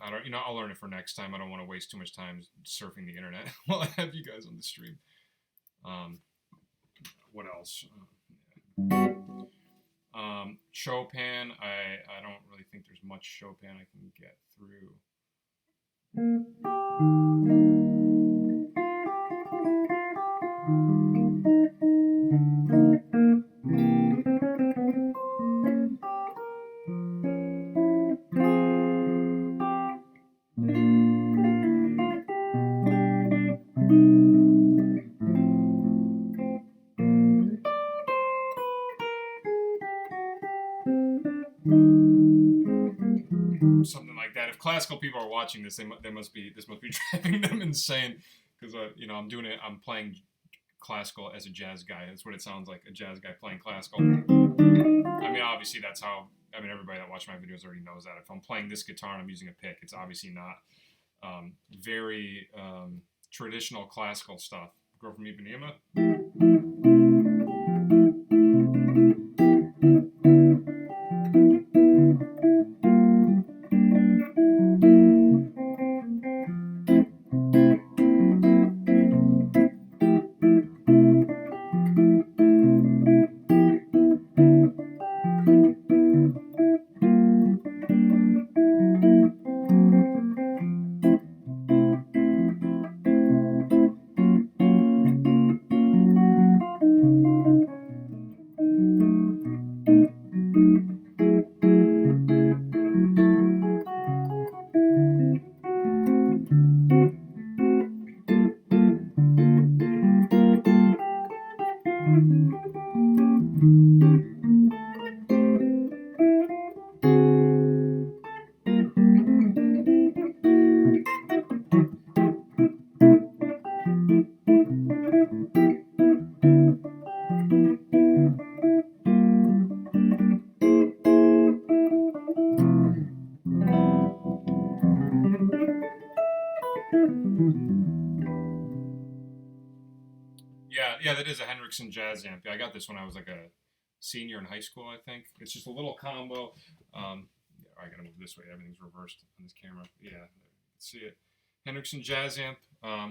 I don't, I'll learn it for next time. I don't want to waste too much time surfing the internet while I have you guys on the stream. What else? Chopin. I don't really think there's much Chopin I can get through. Something like that. If classical people are watching this, this must be driving them insane, because I'm playing classical as a jazz guy. That's what it sounds like, a jazz guy playing classical. I mean, obviously that's how. I mean, everybody that watches my videos already knows that. If I'm playing this guitar and I'm using a pick, it's obviously not very traditional classical stuff. Girl from Ipanema. Yeah, that is a Hendrickson Jazz Amp. I got this when I was like a senior in high school, I think. It's just a little combo. I gotta move this way. Everything's reversed on this camera. Yeah, you can see it. Hendrickson Jazz Amp,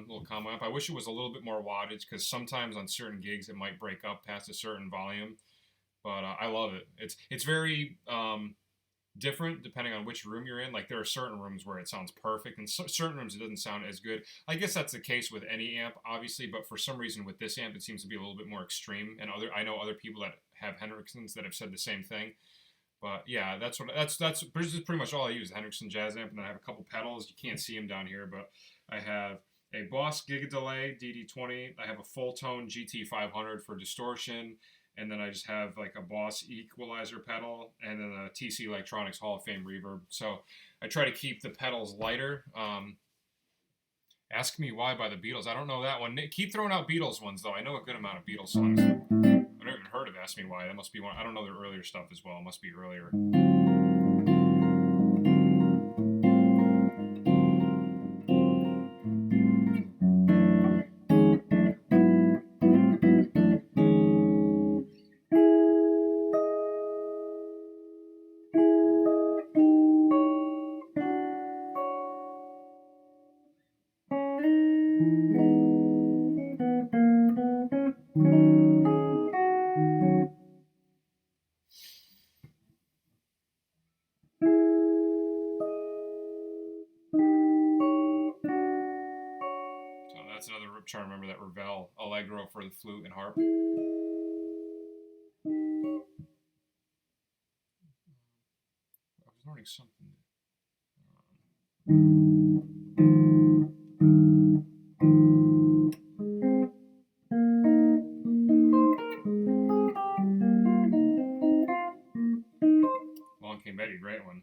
little combo amp. I wish it was a little bit more wattage, because sometimes on certain gigs it might break up past a certain volume. But I love it. It's very different depending on which room you're in. Like, there are certain rooms where it sounds perfect, and certain rooms it doesn't sound as good. I guess that's the case with any amp, obviously, but for some reason with this amp it seems to be a little bit more extreme. And I know other people that have Hendricksons that have said the same thing. But yeah, that's pretty much all I use, the Hendrickson Jazz Amp. And then I have a couple pedals. You can't see them down here, but I have a Boss Gigadelay DD20. I have a Full Tone GT500 for distortion. And then I just have like a Boss equalizer pedal, and then a TC Electronics Hall of Fame reverb. So I try to keep the pedals lighter. Ask Me Why by the Beatles. I don't know that one. Keep throwing out Beatles ones, though. I know a good amount of Beatles songs. I've never even heard of Ask Me Why. That must be one. I don't know their earlier stuff as well. It must be earlier. for the flute and harp. I was learning something. Along Came Betty, great one.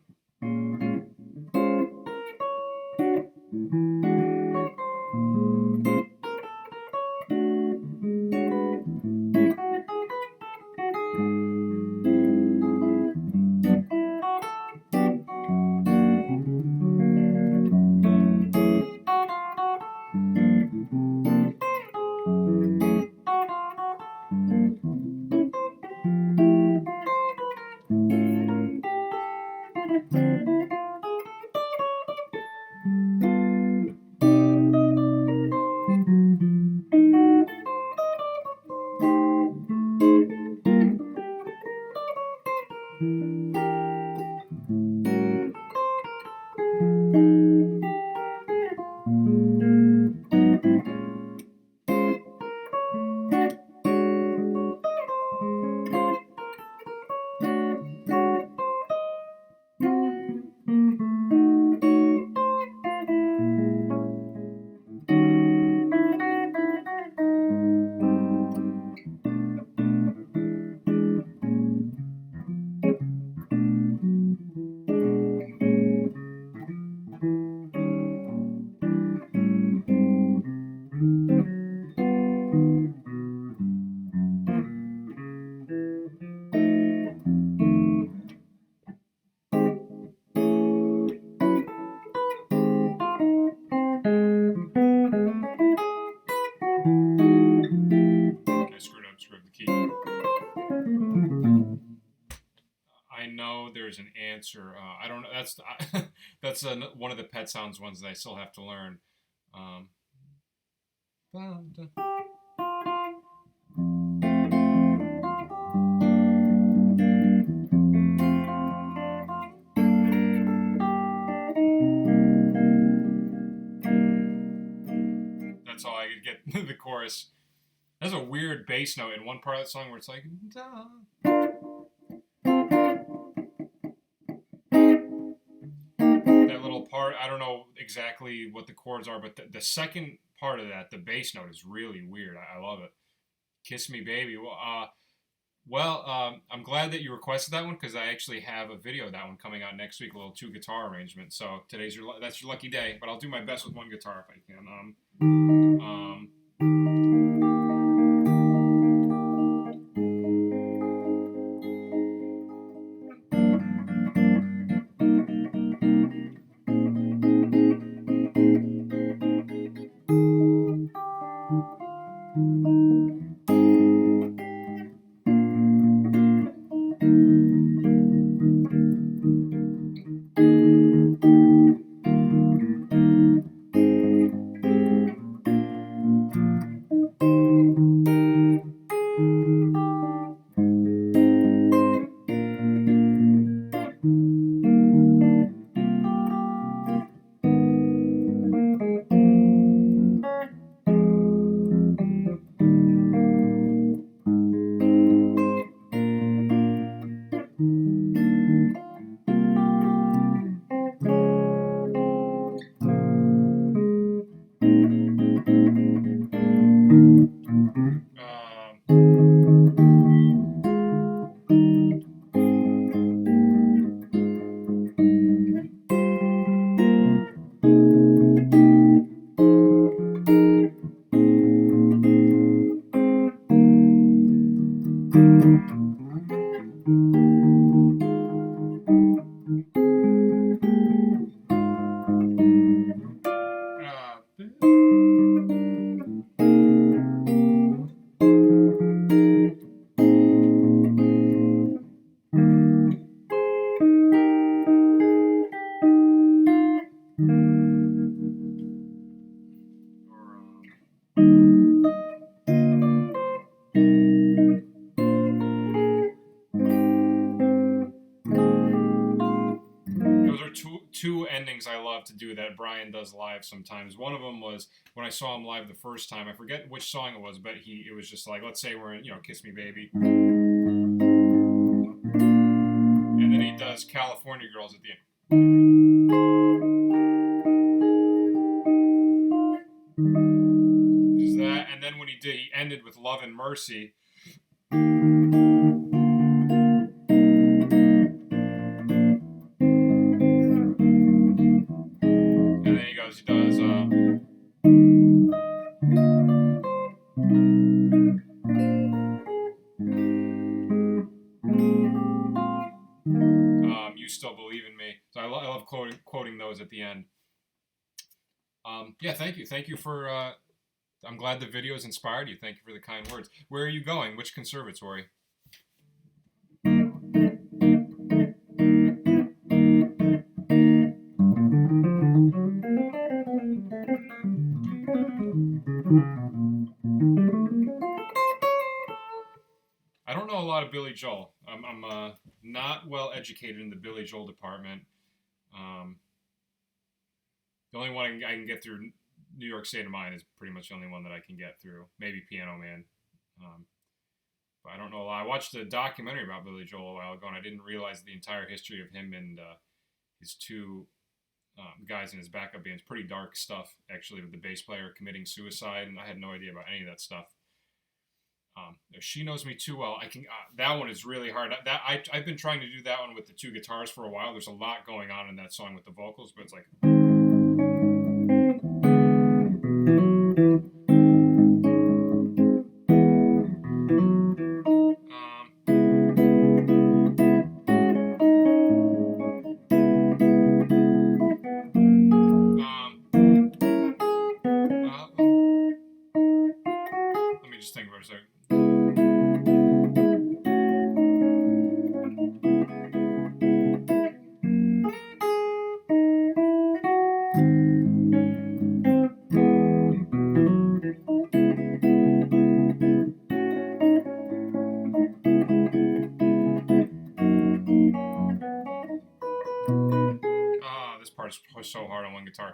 Screwed the key. I know there's an answer. I don't know. That's one of the Pet Sounds ones that I still have to learn. That's all I could get the chorus. There's a weird bass note in one part of that song where it's like, da. That little part, I don't know exactly what the chords are, but the second part of that, the bass note, is really weird. I love it. Kiss Me Baby. Well, I'm glad that you requested that one because I actually have a video of that one coming out next week, a little 2-guitar arrangement. So that's your lucky day, but I'll do my best with one guitar if I can. two endings I love to do that Brian does live sometimes. One of them was when I saw him live the first time. I forget which song it was, but it was just like, let's say we're in, Kiss Me Baby. And then he does California Girls at the end. Is that, and then when he ended with Love and Mercy. And then he does, You Still Believe in Me. So I love quoting those at the end. Yeah, thank you. Thank you for, I'm glad the video has inspired you. Thank you for the kind words. Where are you going? Which conservatory? I don't know a lot of Billy Joel. I'm not well educated in the Billy Joel department. The only one I can get through New York State of Mind is pretty much the only one that I can get through. Maybe Piano Man. But I don't know a lot. I watched a documentary about Billy Joel a while ago, and I didn't realize the entire history of him and his two guys in his backup band. It's pretty dark stuff, actually, with the bass player committing suicide, and I had no idea about any of that stuff. She Knows Me Too Well. That one is really hard. I've been trying to do that one with the two guitars for a while. There's a lot going on in that song with the vocals, but it's like. Let me just think about it a second. This part's so hard on one guitar.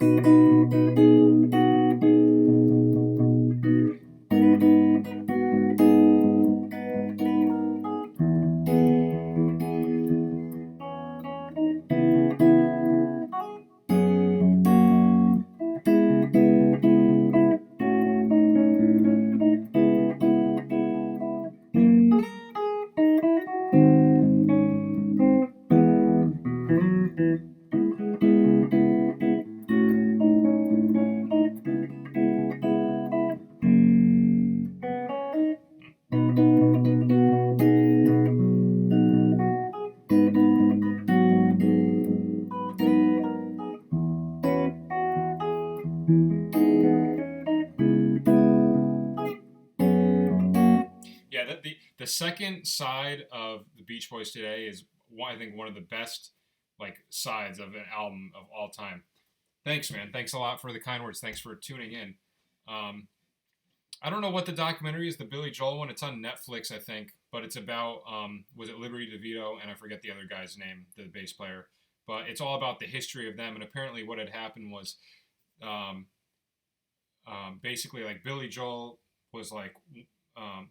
Yeah, the second side of the Beach Boys Today is, I think, one of the best sides of an album of all time. Thanks, man. Thanks a lot for the kind words. Thanks for tuning in. I don't know what the documentary is, the Billy Joel one. It's on Netflix, I think, but it's about, was it Liberty DeVito, and I forget the other guy's name, the bass player. But it's all about the history of them, and apparently what had happened was basically Billy Joel was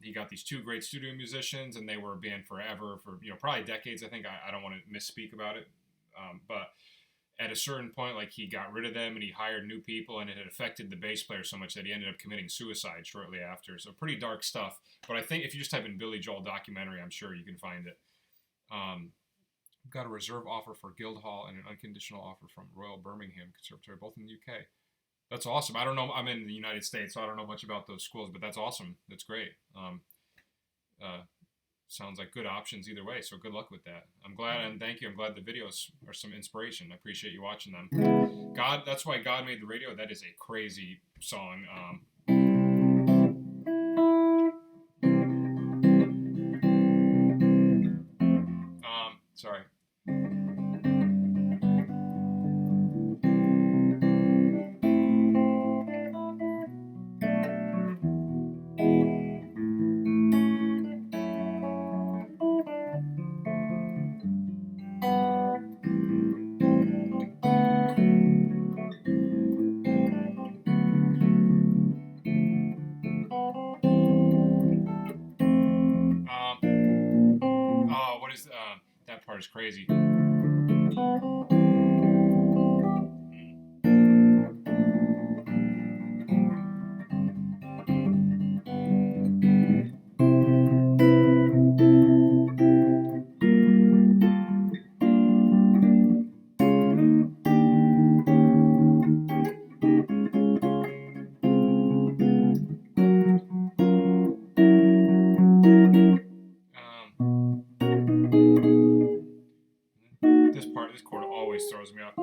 he got these two great studio musicians, and they were a band forever for probably decades. I think I don't want to misspeak about it, but at a certain point, he got rid of them and he hired new people, and it had affected the bass player so much that he ended up committing suicide shortly after. So pretty dark stuff. But I think if you just type in Billy Joel documentary, I'm sure you can find it. We've got a reserve offer for Guildhall and an unconditional offer from Royal Birmingham Conservatory, both in the UK. That's awesome. I don't know. I'm in the United States, so I don't know much about those schools, but that's awesome. That's great. Sounds like good options either way, so good luck with that. I'm glad, and thank you. I'm glad the videos are some inspiration. I appreciate you watching them. God, that's why God made the radio. That is a crazy song. Sorry. part is crazy. This chord always throws me off.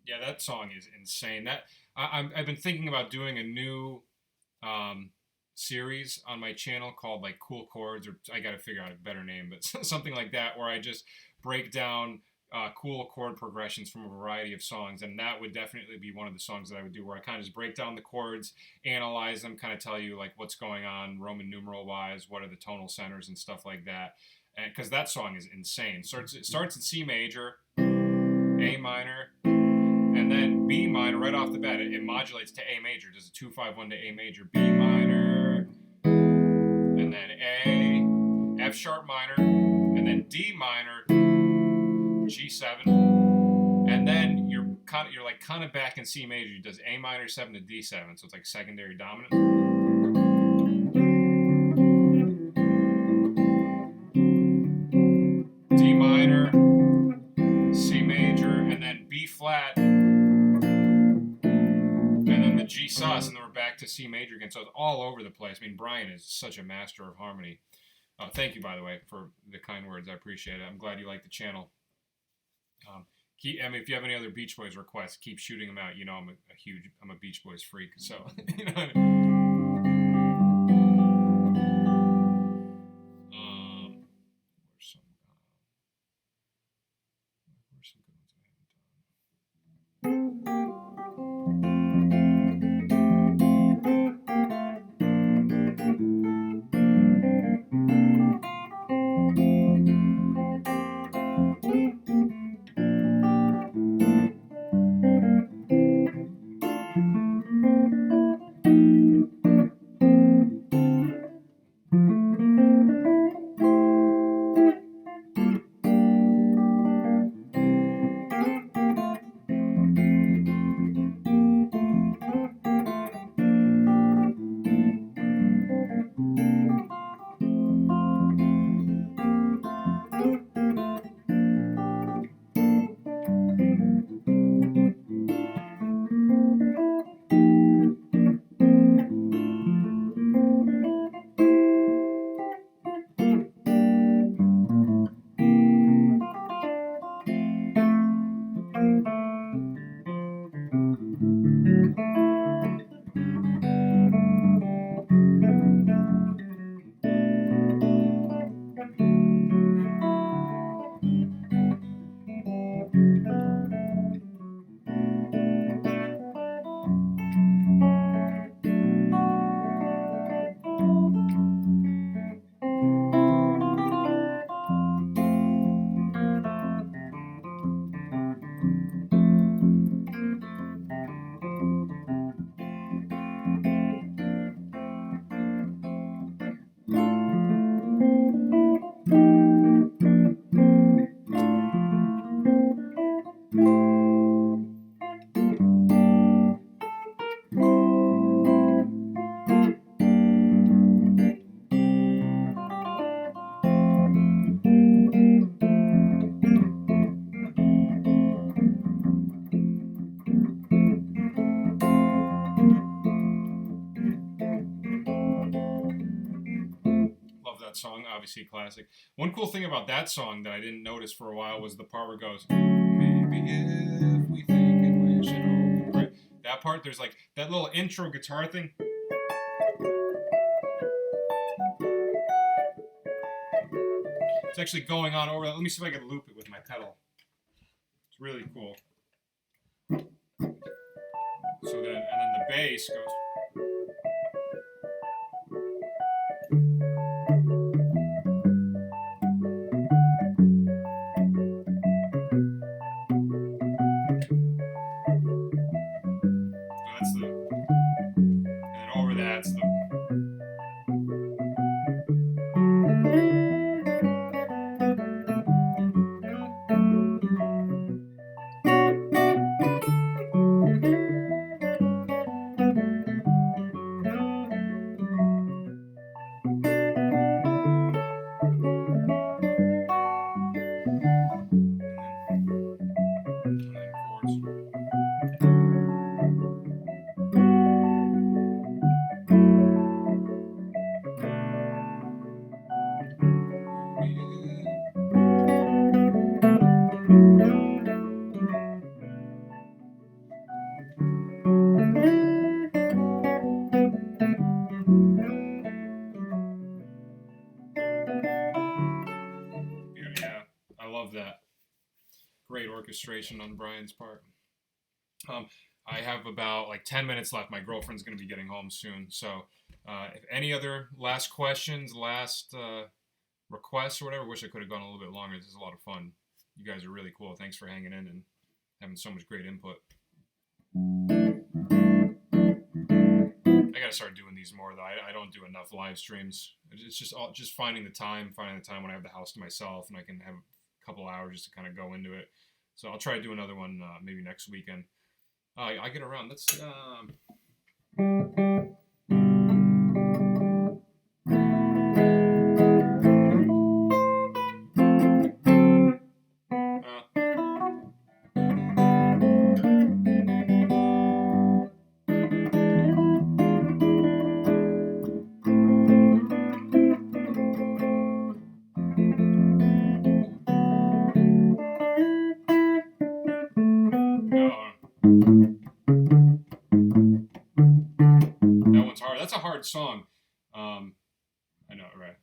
Yeah, that song is insane. I've been thinking about doing a new series on my channel called like Cool Chords, or I got to figure out a better name, but something like that, where I just break down cool chord progressions from a variety of songs, and that would definitely be one of the songs that I would do, where I kind of just break down the chords, analyze them, kind of tell you like what's going on Roman numeral wise, what are the tonal centers and stuff like that, and because that song is insane. It starts in C major, A minor, and then B minor right off the bat. It modulates to A major. Does a 2-5-1 to A major, B minor, and then A, F sharp minor, and then D minor, G7, and then you're kind of back in C major. It does A minor 7 to D7, so it's like secondary dominant. D minor, C major, and then B flat, and then the G sus, and then we're back to C major again. So it's all over the place. I mean, Brian is such a master of harmony. Thank you, by the way, for the kind words. I appreciate it. I'm glad you like the channel. If you have any other Beach Boys requests, keep shooting them out. You know, I'm a Beach Boys freak. So, you know what I mean? Where's some good ones I haven't done? song, obviously a classic. One cool thing about that song that I didn't notice for a while was the part where it goes, maybe if we think and wish and hope and pray. That part, there's like that little intro guitar thing. It's actually going on over that. Let me see if I can loop it with my pedal. It's really cool. So then, and then the bass goes. So that's the, and then over that's the. And then chords. Yeah, I love that. Great orchestration on Brian's part. I have about like 10 minutes left. My girlfriend's going to be getting home soon. So, if any other last questions, last requests or whatever, wish I could have gone a little bit longer. This is a lot of fun. You guys are really cool. Thanks for hanging in and having so much great input. I gotta start doing these more though. I don't do enough live streams. It's just finding the time when I have the house to myself and I can have a couple hours just to kind of go into it. So I'll try to do another one maybe next weekend. I get around. Let's. That one's hard. That's a hard song. I know, right?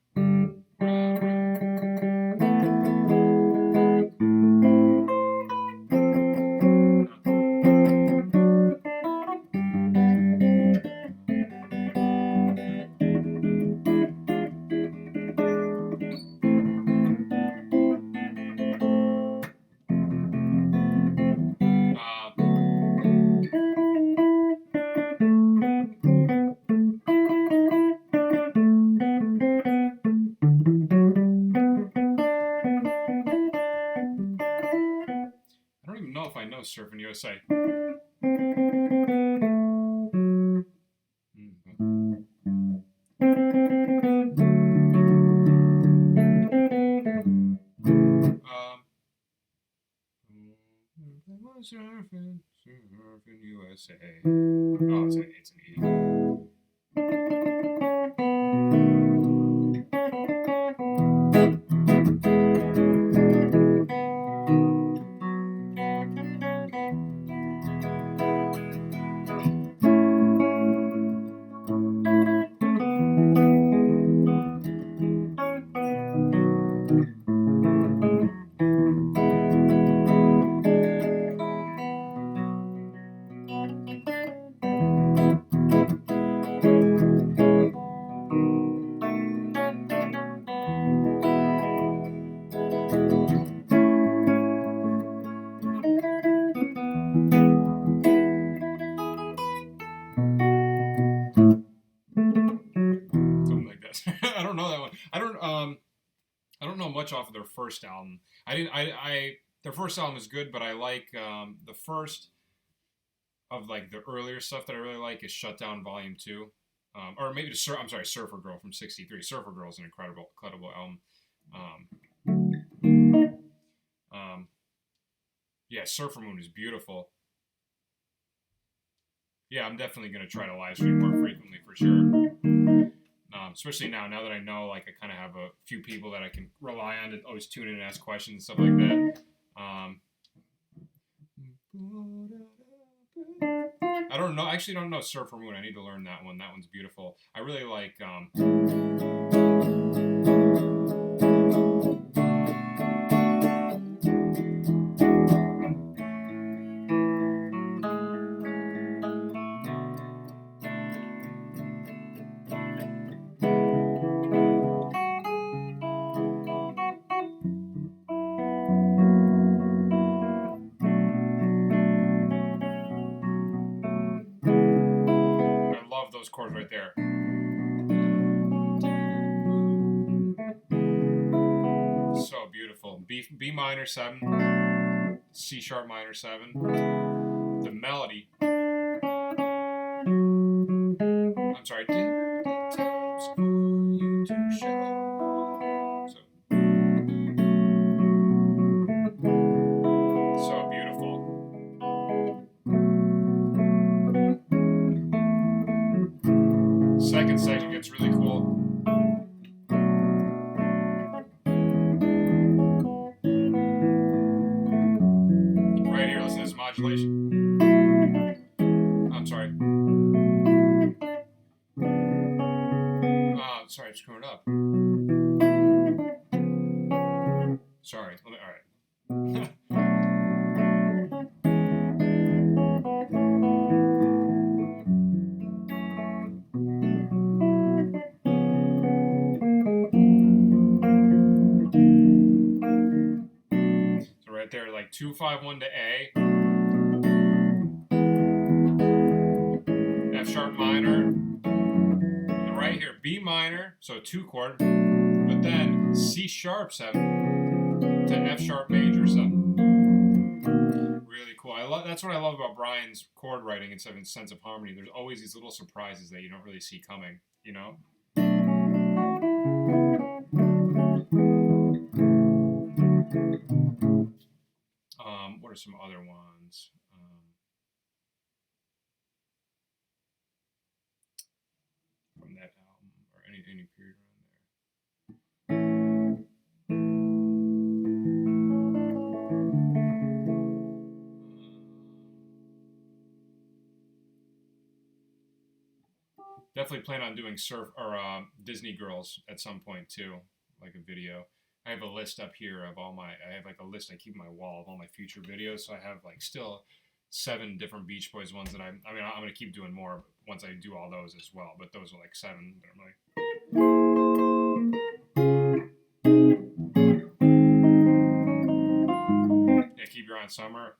I don't even know if I know Surfing USA. Surfing USA. Oh, it's an E. Something like that. I don't know that one. I don't know much off of their first album. Their first album is good, but I like the first of like the earlier stuff that I really like is Shutdown Volume 2. Or maybe Surfer Girl from '63. Surfer Girl is an incredible album. Yeah, Surfer Moon is beautiful. Yeah, I'm definitely gonna try to live stream more frequently for sure. Especially now that I know, like, I kind of have a few people that I can rely on to always tune in and ask questions and stuff like that. I don't know. I actually don't know Surfer Moon. I need to learn that one. That one's beautiful. I really like. I love those chords right there. So beautiful. B minor 7, C sharp minor 7. The melody. I'm sorry. So beautiful. Second section gets really cool. Right here, listen to this modulation. I'm sorry. Sorry, I'm screwing it up. Sorry. All right. So right there, like 2-5-1 to A, F sharp minor, and right here B minor, so 2 chord, but then C sharp 7 to F sharp major 7. Really cool. That's what I love about Brian's chord writing and sense of harmony. There's always these little surprises that you don't really see coming, you know? What are some other ones? From that album or any period around there. Definitely plan on doing Disney Girls at some point too, like a video. I have a list up here of I have like a list I keep on my wall of all my future videos. So I have like still 7 different Beach Boys ones that I'm going to keep doing more once I do all those as well. But those are like 7 that I'm like. Yeah, Keep Your Eye on Summer.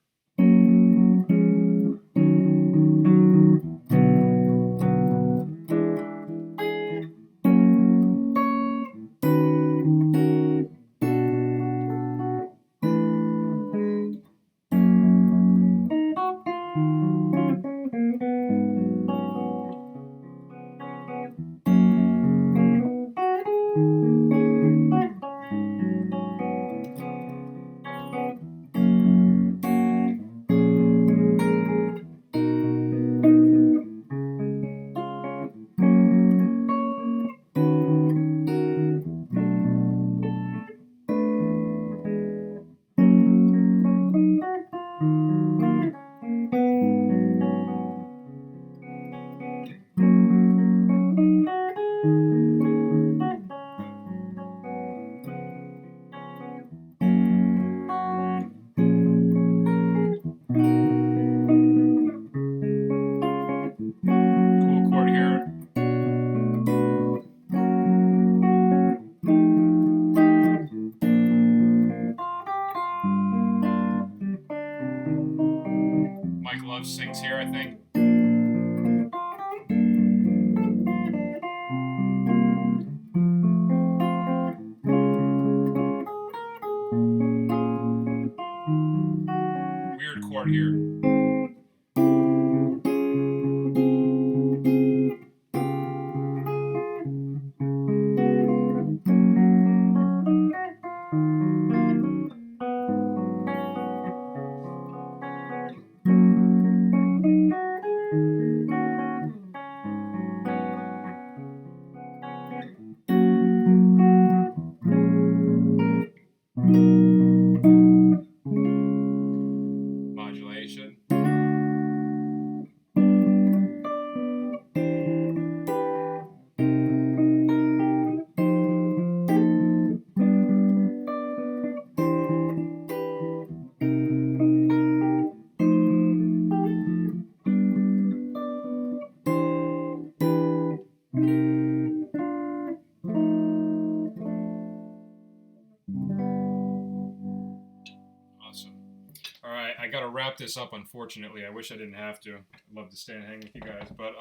Sings here, I think. Weird chord here. I got to wrap this up, unfortunately. I wish I didn't have to. I'd love to stay and hang with you guys. But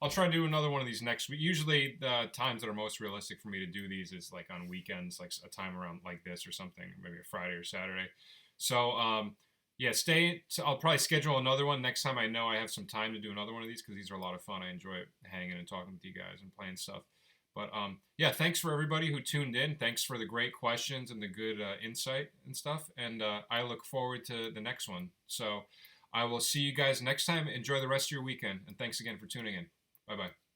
I'll try to do another one of these next week. Usually the times that are most realistic for me to do these is like on weekends, like a time around like this or something, maybe a Friday or Saturday. So, yeah, I'll probably schedule another one next time I know I have some time to do another one of these because these are a lot of fun. I enjoy hanging and talking with you guys and playing stuff. But yeah, thanks for everybody who tuned in. Thanks for the great questions and the good insight and stuff. And I look forward to the next one. So I will see you guys next time. Enjoy the rest of your weekend. And thanks again for tuning in. Bye bye.